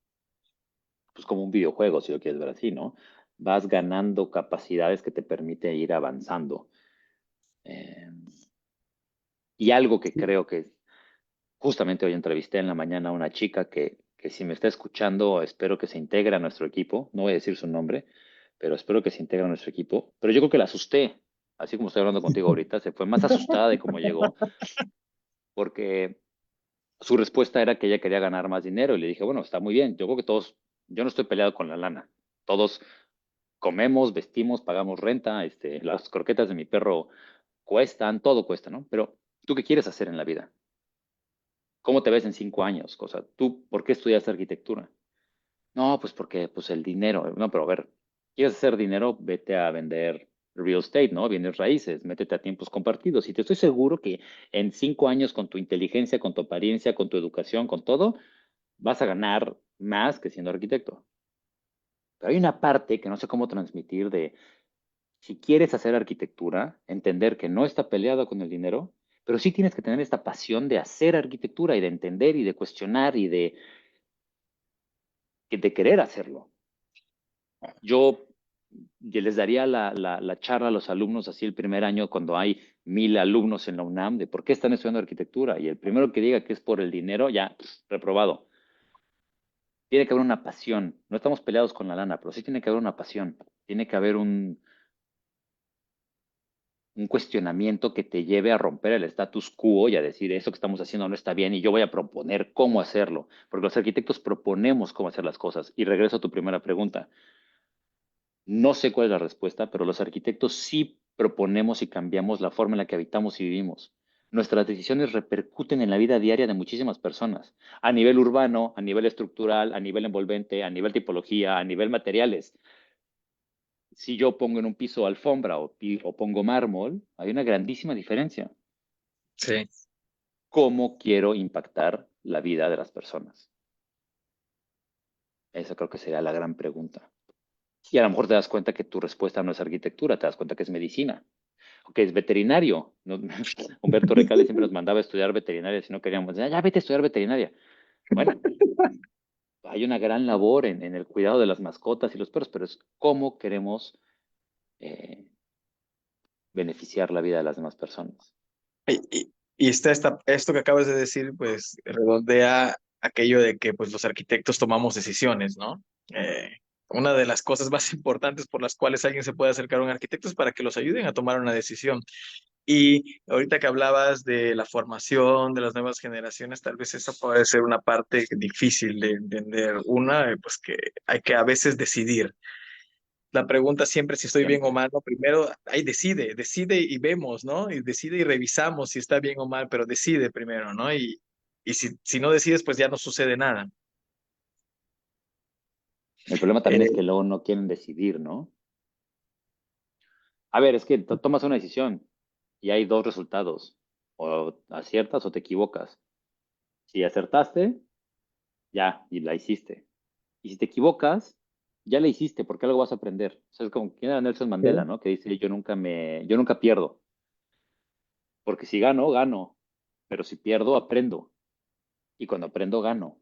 pues como un videojuego, si lo quieres ver así, ¿no? Vas ganando capacidades que te permite ir avanzando. Eh, y algo que creo que justamente hoy entrevisté en la mañana a una chica que si me está escuchando, espero que se integre a nuestro equipo. No voy a decir su nombre, pero espero que se integre a nuestro equipo. Pero yo creo que la asusté, así como estoy hablando contigo ahorita, se fue más asustada de cómo llegó, porque su respuesta era que ella quería ganar más dinero. Y le dije, bueno, está muy bien. Yo creo que todos, yo no estoy peleado con la lana. Todos comemos, vestimos, pagamos renta, las croquetas de mi perro cuestan, todo cuesta, ¿no? Pero, ¿tú qué quieres hacer en la vida? ¿Cómo te ves en 5 años? O sea, ¿tú por qué estudiaste arquitectura? No, pues porque, pues el dinero. No, pero a ver, ¿quieres hacer dinero? Vete a vender real estate, ¿no? Bienes raíces, métete a tiempos compartidos. Y te estoy seguro que en 5 años, con tu inteligencia, con tu apariencia, con tu educación, con todo, vas a ganar más que siendo arquitecto. Pero hay una parte que no sé cómo transmitir de, si quieres hacer arquitectura, entender que no está peleado con el dinero, pero sí tienes que tener esta pasión de hacer arquitectura y de entender y de cuestionar y de querer hacerlo. Yo les daría la charla a los alumnos así el primer año cuando hay 1,000 alumnos en la UNAM de por qué están estudiando arquitectura, y el primero que diga que es por el dinero, ya, reprobado. Tiene que haber una pasión. No estamos peleados con la lana, pero sí tiene que haber una pasión. Tiene que haber un cuestionamiento que te lleve a romper el status quo y a decir, eso que estamos haciendo no está bien y yo voy a proponer cómo hacerlo. Porque los arquitectos proponemos cómo hacer las cosas. Y regreso a tu primera pregunta. No sé cuál es la respuesta, pero los arquitectos sí proponemos y cambiamos la forma en la que habitamos y vivimos. Nuestras decisiones repercuten en la vida diaria de muchísimas personas, a nivel urbano, a nivel estructural, a nivel envolvente, a nivel tipología, a nivel materiales. Si yo pongo en un piso alfombra o pongo mármol, hay una grandísima diferencia. Sí. ¿Cómo quiero impactar la vida de las personas? Esa creo que sería la gran pregunta. Y a lo mejor te das cuenta que tu respuesta no es arquitectura, te das cuenta que es medicina, o que es veterinario. Humberto Recalde siempre nos mandaba a estudiar veterinaria si no queríamos. Ya vete a estudiar veterinaria. Bueno, hay una gran labor en el cuidado de las mascotas y los perros, pero es cómo queremos eh, beneficiar la vida de las demás personas. Y está esto que acabas de decir, pues redondea aquello de que pues los arquitectos tomamos decisiones, ¿no? Eh, una de las cosas más importantes por las cuales alguien se puede acercar a un arquitecto es para que los ayuden a tomar una decisión. Y ahorita que hablabas de la formación de las nuevas generaciones, tal vez esa puede ser una parte difícil de entender. Una, pues que hay que a veces decidir. La pregunta siempre si estoy bien o Siempre. mal, ¿no? Primero, ahí decide y vemos, ¿no? Y decide y revisamos si está bien o mal, pero decide primero, ¿no? Y si no decides, pues ya no sucede nada. El problema también es Eh, que luego no quieren decidir, ¿no? A ver, es que tomas una decisión y hay dos resultados. O aciertas o te equivocas. Si acertaste, ya, y la hiciste. Y si te equivocas, ya la hiciste, porque algo vas a aprender. O sea, es como quien era Nelson Mandela, Sí. ¿no? Que dice, yo nunca pierdo, porque si gano, gano, pero si pierdo, aprendo. Y cuando aprendo, gano.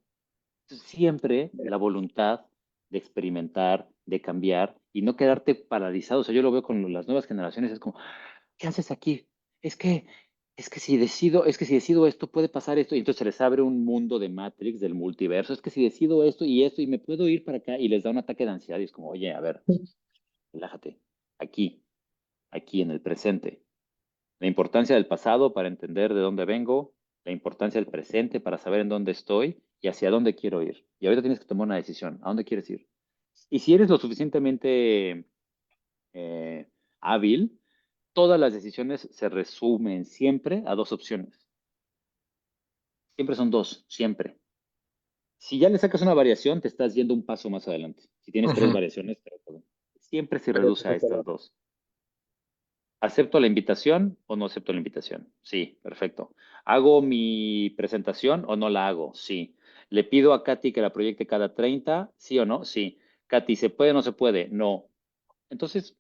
Entonces, siempre la voluntad de experimentar, de cambiar y no quedarte paralizado. O sea, yo lo veo con las nuevas generaciones, es como, ¿qué haces aquí? Es que es que si decido esto, puede pasar esto, y entonces se les abre un mundo de Matrix, del multiverso, es que si decido esto, y me puedo ir para acá, y les da un ataque de ansiedad, y es como, oye, a ver, relájate, aquí, aquí en el presente. La importancia del pasado para entender de dónde vengo, la importancia del presente para saber en dónde estoy y hacia dónde quiero ir. Y ahorita tienes que tomar una decisión, ¿a dónde quieres ir? Y si eres lo suficientemente hábil, todas las decisiones se resumen siempre a dos opciones. Siempre son dos, siempre. Si ya le sacas una variación, te estás yendo un paso más adelante. Si tienes tres Ujú. variaciones, siempre se Pero reduce a perfecto. estas dos. ¿Acepto la invitación o no acepto la invitación? Sí, perfecto. ¿Hago mi presentación o no la hago? Sí. ¿Le pido a Katy que la proyecte cada 30? ¿Sí o no? Sí. Katy, ¿se puede o no se puede? No. Entonces,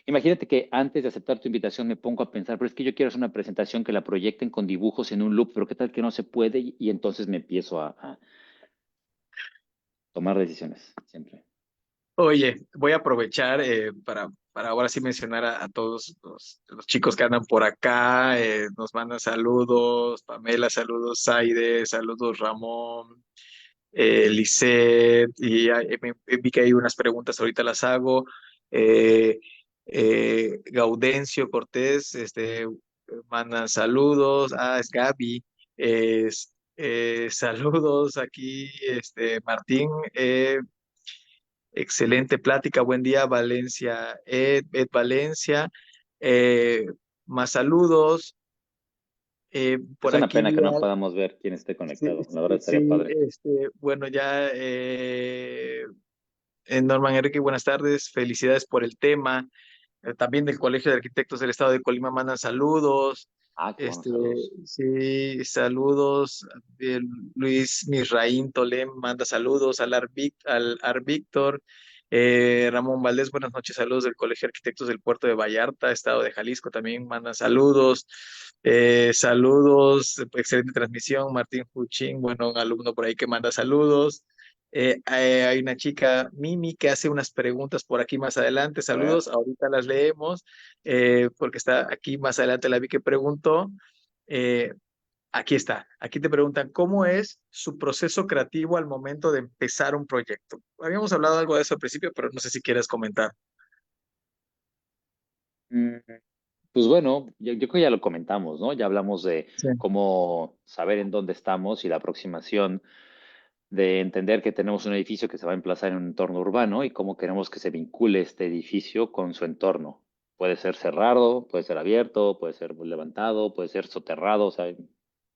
imagínate que antes de aceptar tu invitación me pongo a pensar, pero es que yo quiero hacer una presentación que la proyecten con dibujos en un loop, pero ¿qué tal que no se puede? Y entonces me empiezo a tomar decisiones, siempre. Oye, voy a aprovechar para ahora sí mencionar a todos los chicos que andan por acá. Nos mandan saludos, Pamela, saludos, Zaide, saludos, Ramón, Lisette, y vi que hay unas preguntas, ahorita las hago. Eh, Gaudencio Cortés, mandan saludos. Ah, es Gaby. Saludos aquí, Martín. Excelente plática, buen día, Valencia, Ed Valencia. Eh, Más saludos. Es Por una aquí pena vi que no podamos ver quién esté sí, conectado. La verdad estaría sí, padre. bueno, ya, Norman Enrique, buenas tardes, felicidades por el tema. También del Colegio de Arquitectos del Estado de Colima mandan saludos. Ah, qué buenos Este, saludos. sí, saludos. eh, Luis Misraín Tolem manda saludos al Ar Víctor. Ramón Valdés, buenas noches, saludos del Colegio de Arquitectos del Puerto de Vallarta, Estado de Jalisco, también mandan saludos. Saludos, excelente transmisión. Martín Fuchín, bueno, un alumno por ahí que manda saludos. Hay una chica, Mimi, que hace unas preguntas por aquí más adelante. A ver. Saludos, ahorita las leemos, porque está aquí más adelante la vi que preguntó. Eh, Aquí está, aquí te preguntan, ¿cómo es su proceso creativo al momento de empezar un proyecto? Habíamos hablado algo de eso al principio, pero no sé si quieres comentar. Mm, Pues bueno, yo creo que ya lo comentamos, ¿no? Ya hablamos de Sí. cómo saber en dónde estamos y la aproximación de entender que tenemos un edificio que se va a emplazar en un entorno urbano y cómo queremos que se vincule este edificio con su entorno. Puede ser cerrado, puede ser abierto, puede ser levantado, puede ser soterrado, o sea, hay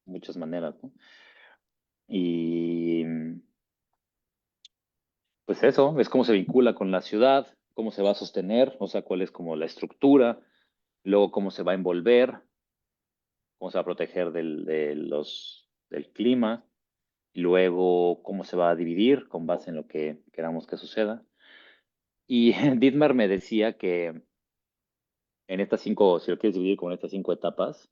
muchas maneras, ¿no? Y pues eso, es cómo se vincula con la ciudad, cómo se va a sostener, o sea, cuál es como la estructura, luego cómo se va a envolver, cómo se va a proteger del clima, y luego cómo se va a dividir con base en lo que queramos que suceda. Y Dietmar me decía que en estas cinco, si lo quieres dividir como en estas cinco etapas,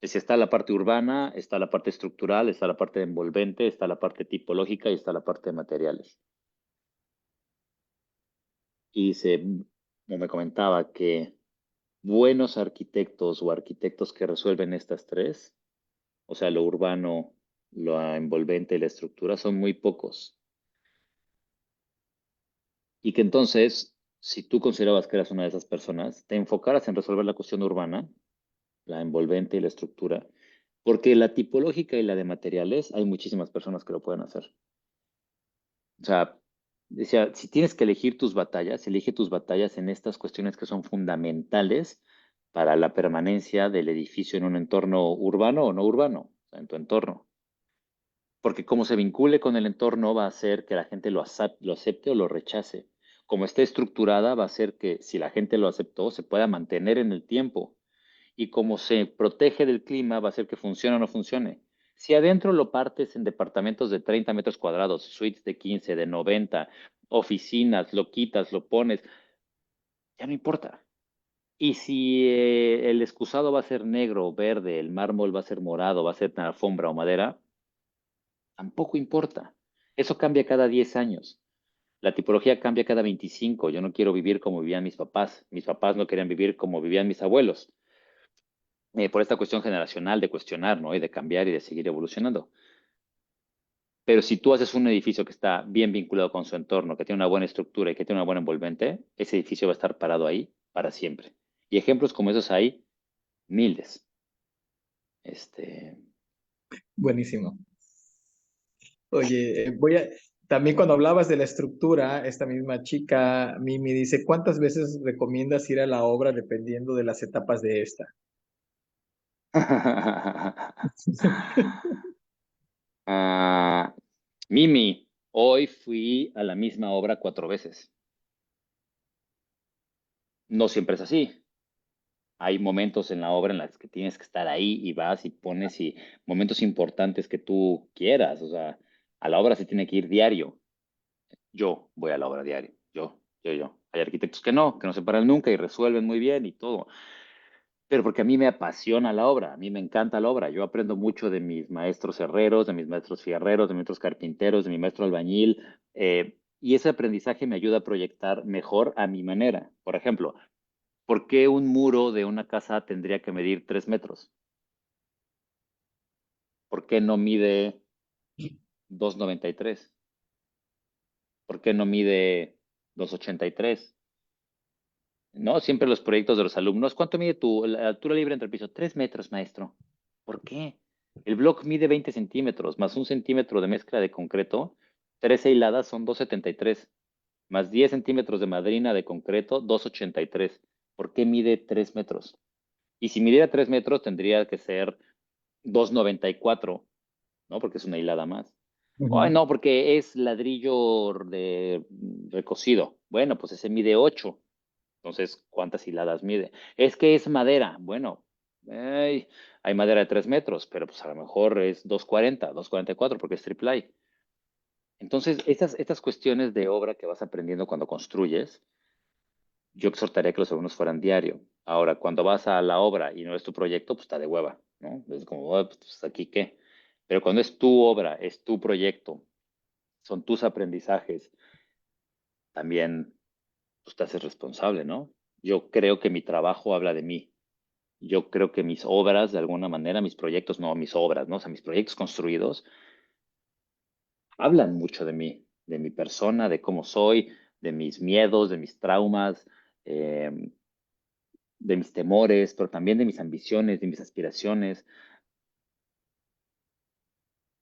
si está la parte urbana, está la parte estructural, está la parte envolvente, está la parte tipológica y está la parte de materiales. Y como me comentaba, que buenos arquitectos o arquitectos que resuelven estas tres, o sea, lo urbano, lo envolvente y la estructura, son muy pocos. Y que entonces, si tú considerabas que eras una de esas personas, te enfocaras en resolver la cuestión urbana, la envolvente y la estructura, porque la tipológica y la de materiales, hay muchísimas personas que lo pueden hacer. O sea, decía, si tienes que elegir tus batallas, elige tus batallas en estas cuestiones que son fundamentales para la permanencia del edificio en un entorno urbano o no urbano, o sea, en tu entorno. Porque como se vincule con el entorno va a hacer que la gente lo acepte o lo rechace. Como esté estructurada va a hacer que si la gente lo aceptó se pueda mantener en el tiempo. Y como se protege del clima va a hacer que funcione o no funcione. Si adentro lo partes en departamentos de 30 metros cuadrados, suites de 15, de 90, oficinas, lo quitas, lo pones, ya no importa. Y si el excusado va a ser negro o verde, el mármol va a ser morado, va a ser alfombra o madera, tampoco importa. Eso cambia cada 10 años. La tipología cambia cada 25. Yo no quiero vivir como vivían mis papás. Mis papás no querían vivir como vivían mis abuelos. por esta cuestión generacional de cuestionar, ¿no? Y de cambiar y de seguir evolucionando. Pero si tú haces un edificio que está bien vinculado con su entorno, que tiene una buena estructura y que tiene una buena envolvente, ese edificio va a estar parado ahí para siempre. Y ejemplos como esos hay miles. Este, Buenísimo. Oye, también cuando hablabas de la estructura, esta misma chica, Mimi, dice, ¿cuántas veces recomiendas ir a la obra dependiendo de las etapas de esta? Ah, Mimi, hoy fui a la misma obra 4 veces. No siempre es así. Hay momentos en la obra en los que tienes que estar ahí y vas y pones y momentos importantes que tú quieras. O sea, a la obra se tiene que ir diario. Yo voy a la obra diario. Yo. Hay arquitectos que no se paran nunca y resuelven muy bien y todo. Pero porque a mí me apasiona la obra, a mí me encanta la obra. Yo aprendo mucho de mis maestros herreros, de mis maestros fierreros, de mis maestros carpinteros, de mi maestro albañil, y ese aprendizaje me ayuda a proyectar mejor a mi manera. Por ejemplo, ¿por qué un muro de una casa tendría que medir 3 metros? ¿Por qué no mide 2,93? ¿Por qué no mide 2,83? No, siempre los proyectos de los alumnos. ¿Cuánto mide la altura libre entre el piso? 3 metros, maestro. ¿Por qué? El block mide 20 centímetros, más 1 centímetro de mezcla de concreto. 13 hiladas son 2,73. Más 10 centímetros de madrina de concreto, 2,83. ¿Por qué mide 3 metros? Y si midiera 3 metros, tendría que ser 2,94, ¿no? Porque es una hilada más. Ay, Ujú. no, porque es ladrillo de recocido. Bueno, pues ese mide 8. Entonces, ¿cuántas hiladas mide? Es que es madera. Bueno, ay, hay madera de 3 metros, pero pues a lo mejor es 2,44 porque es triple. Entonces, estas cuestiones de obra que vas aprendiendo cuando construyes, yo exhortaría que los alumnos fueran diario. Ahora, cuando vas a la obra y no es tu proyecto, pues está de hueva, ¿no? Es como, "Ah, pues aquí qué". Pero cuando es tu obra, es tu proyecto, son tus aprendizajes, también pues, te haces responsable, ¿no? Yo creo que mi trabajo habla de mí. Yo creo que mis obras, de alguna manera, mis proyectos, no mis obras, ¿no? O sea, mis proyectos construidos hablan mucho de mí, de mi persona, de cómo soy, de mis miedos, de mis traumas, eh, de mis temores, pero también de mis ambiciones, de mis aspiraciones.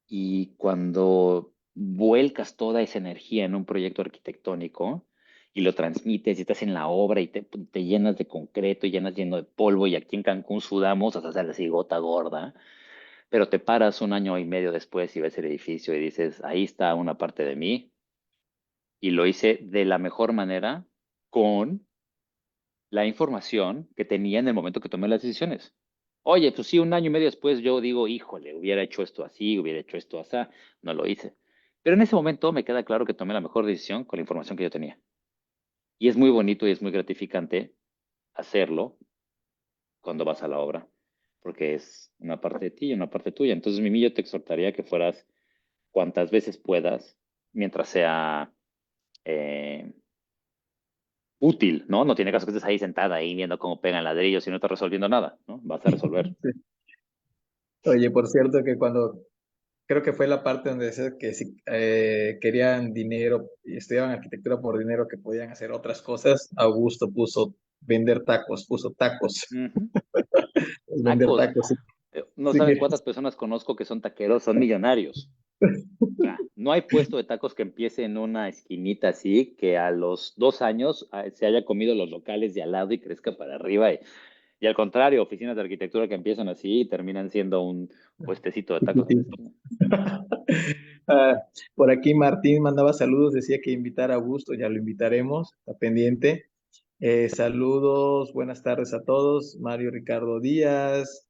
Y cuando vuelcas toda esa energía en un proyecto arquitectónico y lo transmites y estás en la obra y te llenas de concreto y lleno de polvo y aquí en Cancún sudamos hasta hacer así gota gorda, pero te paras un año y medio después y ves el edificio y dices, ahí está una parte de mí y lo hice de la mejor manera con la información que tenía en el momento que tomé las decisiones. Oye, pues sí, un año y medio después yo digo, híjole, hubiera hecho esto así, hubiera hecho esto así, no lo hice. Pero en ese momento me queda claro que tomé la mejor decisión con la información que yo tenía. Y es muy bonito y es muy gratificante hacerlo cuando vas a la obra, porque es una parte de ti y una parte tuya. Entonces, Mimi, yo te exhortaría que fueras cuantas veces puedas, mientras sea eh, útil, ¿no? No tiene caso que estés ahí sentada ahí viendo cómo pegan ladrillos y no estás resolviendo nada, ¿no? Vas a resolver. Oye, por cierto, que cuando creo que fue la parte donde decía que si querían dinero y estudiaban arquitectura por dinero, que podían hacer otras cosas, Augusto puso vender tacos, puso tacos, Ujú. vender Tacos. tacos. No Sí, saben cuántas personas conozco que son taqueros, son millonarios. O sea, no hay puesto de tacos que empiece en una esquinita así, que a los 2 años se haya comido los locales de al lado y crezca para arriba. Y al contrario, oficinas de arquitectura que empiezan así y terminan siendo un puestecito de tacos en la esquina. Ah, por aquí Martín mandaba saludos, decía que invitar a Augusto, ya lo invitaremos, está pendiente. Saludos, buenas tardes a todos. Mario Ricardo Díaz,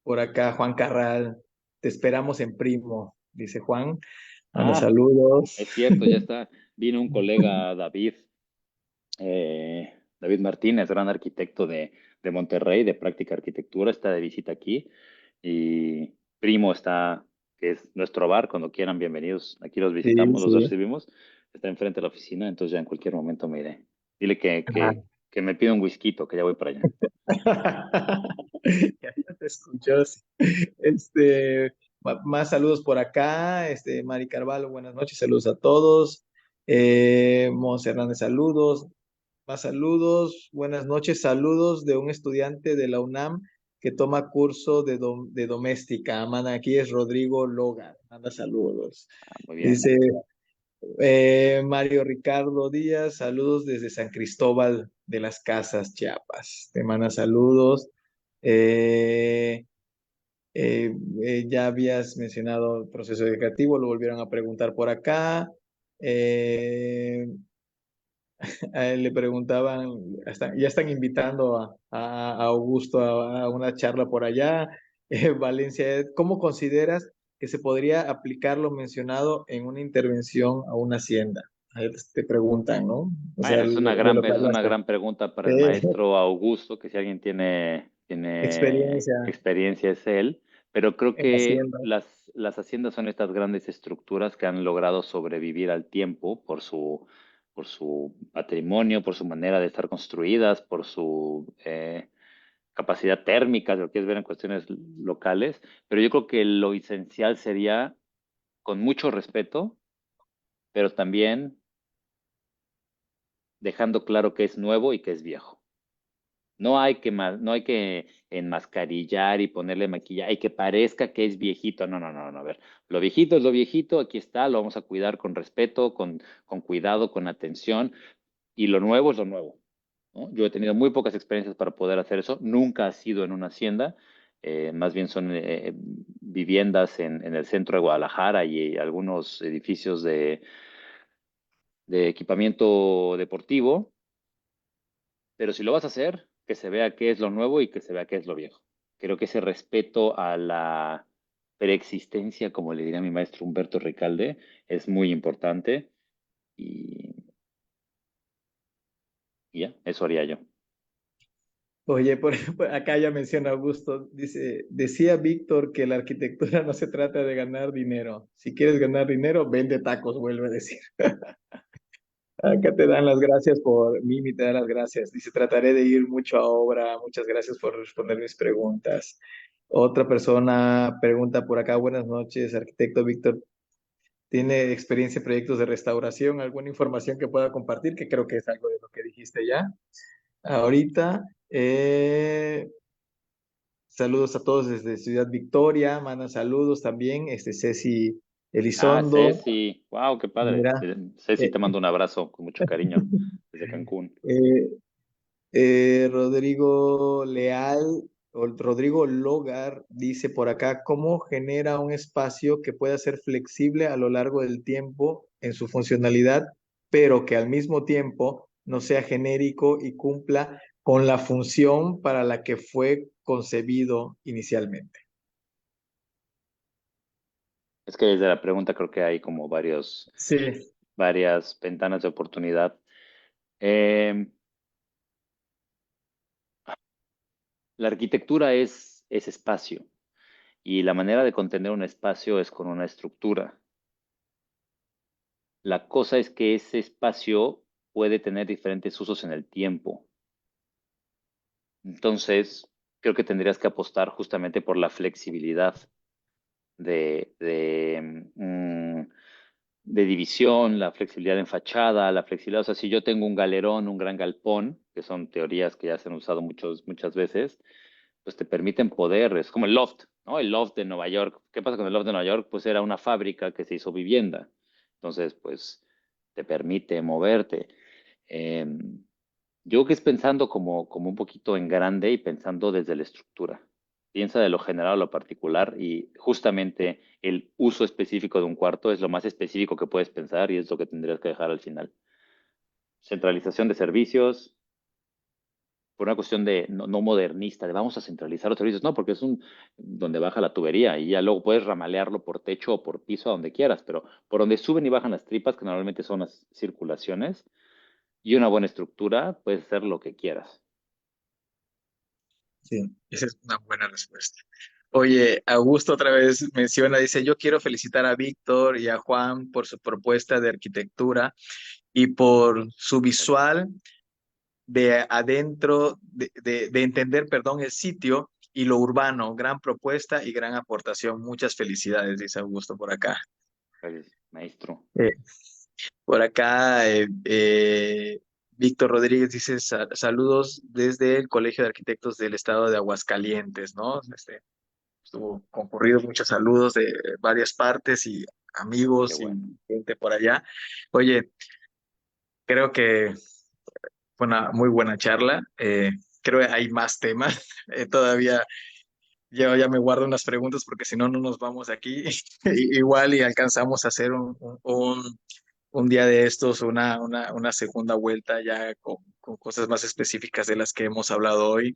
por acá Juan Carral, te esperamos en Primo, dice Juan. Manda Ah, saludos. es cierto, ya está. Vino un colega, David Martínez, gran arquitecto de Monterrey, de práctica arquitectura, está de visita aquí. Y Primo está, que es nuestro bar, cuando quieran, bienvenidos. Aquí los Sí, visitamos, los sí. recibimos. Está enfrente de la oficina, entonces ya en cualquier momento me iré. Dile Ah, Que me pida un whisky, que ya voy para allá. Ya te escuchó. Sí. Más saludos por acá. Mari Carvalho, buenas noches, saludos a todos. Mons Hernández, saludos. Más saludos, buenas noches, saludos de un estudiante de la UNAM que toma curso de doméstica. Manda, aquí es Rodrigo Logan, manda saludos. Ah, muy bien. Dice Mario Ricardo Díaz, saludos desde San Cristóbal de las Casas, Chiapas. Te manda saludos. Eh, ya habías mencionado el proceso educativo, lo volvieron a preguntar por acá. Eh, a él le preguntaban, ya están invitando a Augusto a una charla por allá. Valencia, ¿cómo consideras que se podría aplicar lo mencionado en una intervención a una hacienda? Ahí te preguntan, ¿no? O sea, Bueno, de lo que esa es una hablaste. gran pregunta para el Eh, maestro Augusto, que si alguien tiene experiencia experiencia es él, pero creo en que hacienda. las haciendas son estas grandes estructuras que han logrado sobrevivir al tiempo por su patrimonio, por su manera de estar construidas, por su capacidad térmica, si lo quieres ver en cuestiones locales, pero yo creo que lo esencial sería, con mucho respeto, pero también dejando claro que es nuevo y que es viejo. No hay que enmascarillar y ponerle maquillaje y que parezca que es viejito. No, no, no, no. A ver, lo viejito es lo viejito, aquí está, lo vamos a cuidar con respeto, con cuidado, con atención. Y lo nuevo es lo nuevo, ¿no? Yo he tenido muy pocas experiencias para poder hacer eso. Nunca ha sido en una hacienda. Más bien son viviendas en el centro de Guadalajara y algunos edificios de equipamiento deportivo, pero si lo vas a hacer, que se vea qué es lo nuevo y que se vea qué es lo viejo. Creo que ese respeto a la preexistencia, como le diría mi maestro Humberto Recalde, es muy importante y, y ya, eso haría yo. Oye, acá ya menciona Augusto, dice, decía Víctor que la arquitectura no se trata de ganar dinero. Si quieres ganar dinero, vende tacos, vuelve a decir. Acá te dan las gracias Mimi te da las gracias. Dice, trataré de ir mucho a obra. Muchas gracias por responder mis preguntas. Otra persona pregunta por acá, buenas noches, arquitecto Víctor. ¿Tiene experiencia en proyectos de restauración? ¿Alguna información que pueda compartir? Que creo que es algo de lo que dijiste ya. Ahorita, saludos a todos desde Ciudad Victoria. Mandan saludos también. Ceci Ah, Elizondo. Ceci, wow, qué padre. Mira. Ceci, eh, te mando un abrazo con mucho cariño desde Cancún. eh, Rodrigo Leal o Rodrigo Logar dice por acá, ¿cómo genera un espacio que pueda ser flexible a lo largo del tiempo en su funcionalidad, pero que al mismo tiempo no sea genérico y cumpla con la función para la que fue concebido inicialmente? Es que desde la pregunta creo que hay como Sí, varias ventanas de oportunidad. Eh, la arquitectura es espacio y la manera de contener un espacio es con una estructura. La cosa es que ese espacio puede tener diferentes usos en el tiempo. Entonces, creo que tendrías que apostar justamente por la flexibilidad de división, la flexibilidad en fachada, la flexibilidad. O sea, si yo tengo un galerón, un gran galpón, que son teorías que ya se han usado muchas veces, pues te permiten poder, es como el loft, ¿no? El loft de Nueva York. ¿Qué pasa con el loft de Nueva York? Pues era una fábrica que se hizo vivienda. Entonces, pues te permite moverte. Eh, yo creo que es pensando como un poquito en grande y pensando desde la estructura. Piensa de lo general a lo particular y justamente el uso específico de un cuarto es lo más específico que puedes pensar y es lo que tendrías que dejar al final. Centralización de servicios, por una cuestión de no modernista, de vamos a centralizar los servicios, no, porque es donde baja la tubería y ya luego puedes ramalearlo por techo o por piso a donde quieras, pero por donde suben y bajan las tripas, que normalmente son las circulaciones, y una buena estructura, puedes hacer lo que quieras. sí, esa es una buena respuesta. Oye, Augusto otra vez menciona, dice, yo quiero felicitar a Víctor y a Juan por su propuesta de arquitectura y por su visual de adentro, de entender, perdón, el sitio y lo urbano. Gran propuesta y gran aportación. Muchas felicidades, dice Augusto por acá. Gracias, maestro. Eh, por acá, Víctor Rodríguez dice saludos desde el Colegio de Arquitectos del Estado de Aguascalientes, ¿no? Estuvo concurrido muchos saludos de varias partes y Qué amigos y bueno. gente por allá. Oye, creo que fue una muy buena charla. Creo que hay más temas. Todavía yo ya me guardo unas preguntas porque si no, no nos vamos de aquí. Igual y alcanzamos a hacer un día de estos, una segunda vuelta ya con cosas más específicas de las que hemos hablado hoy.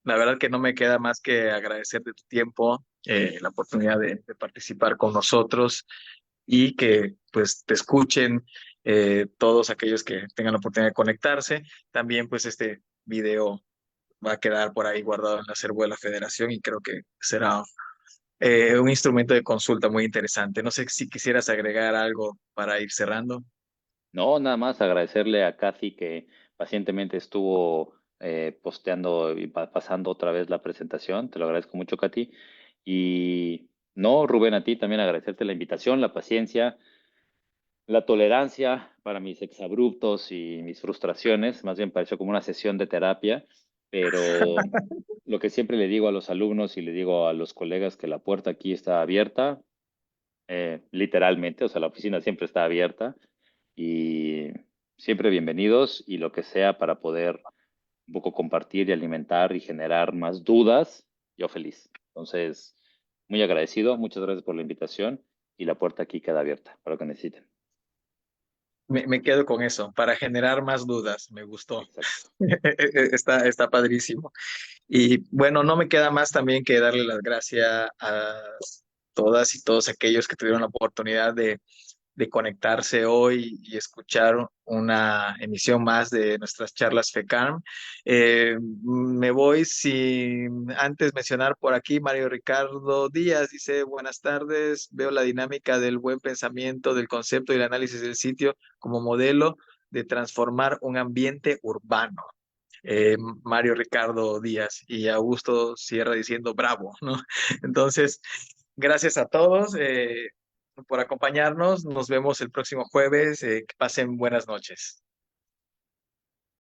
La verdad que no me queda más que agradecerte tu tiempo, la oportunidad de participar con nosotros y que pues te escuchen todos aquellos que tengan la oportunidad de conectarse. También pues este video va a quedar por ahí guardado en el acervo de la Federación y creo que será un instrumento de consulta muy interesante. No sé si quisieras agregar algo para ir cerrando. No, nada más agradecerle a Kathy que pacientemente estuvo posteando y pasando otra vez la presentación. Te lo agradezco mucho, Kathy. Y no, Rubén, a ti también agradecerte la invitación, la paciencia, la tolerancia para mis exabruptos y mis frustraciones. Más bien pareció como una sesión de terapia, pero lo que siempre le digo a los alumnos y le digo a los colegas que la puerta aquí está abierta, literalmente, o sea, la oficina siempre está abierta y siempre bienvenidos y lo que sea para poder un poco compartir y alimentar y generar más dudas, yo feliz. Entonces, muy agradecido, muchas gracias por la invitación y la puerta aquí queda abierta para lo que necesiten. Me quedo con eso, para generar más dudas. Me gustó. Exacto. Está padrísimo. Y bueno, no me queda más también que darle las gracias a todas y todos aquellos que tuvieron la oportunidad de conectarse hoy y escuchar una emisión más de nuestras charlas FECARM. Me voy sin antes mencionar por aquí, Mario Ricardo Díaz dice, buenas tardes, veo la dinámica del buen pensamiento, del concepto y el análisis del sitio como modelo de transformar un ambiente urbano. Mario Ricardo Díaz y Augusto cierra diciendo bravo, ¿no? Entonces, gracias a todos por acompañarnos. Nos vemos el próximo jueves. Que pasen buenas noches.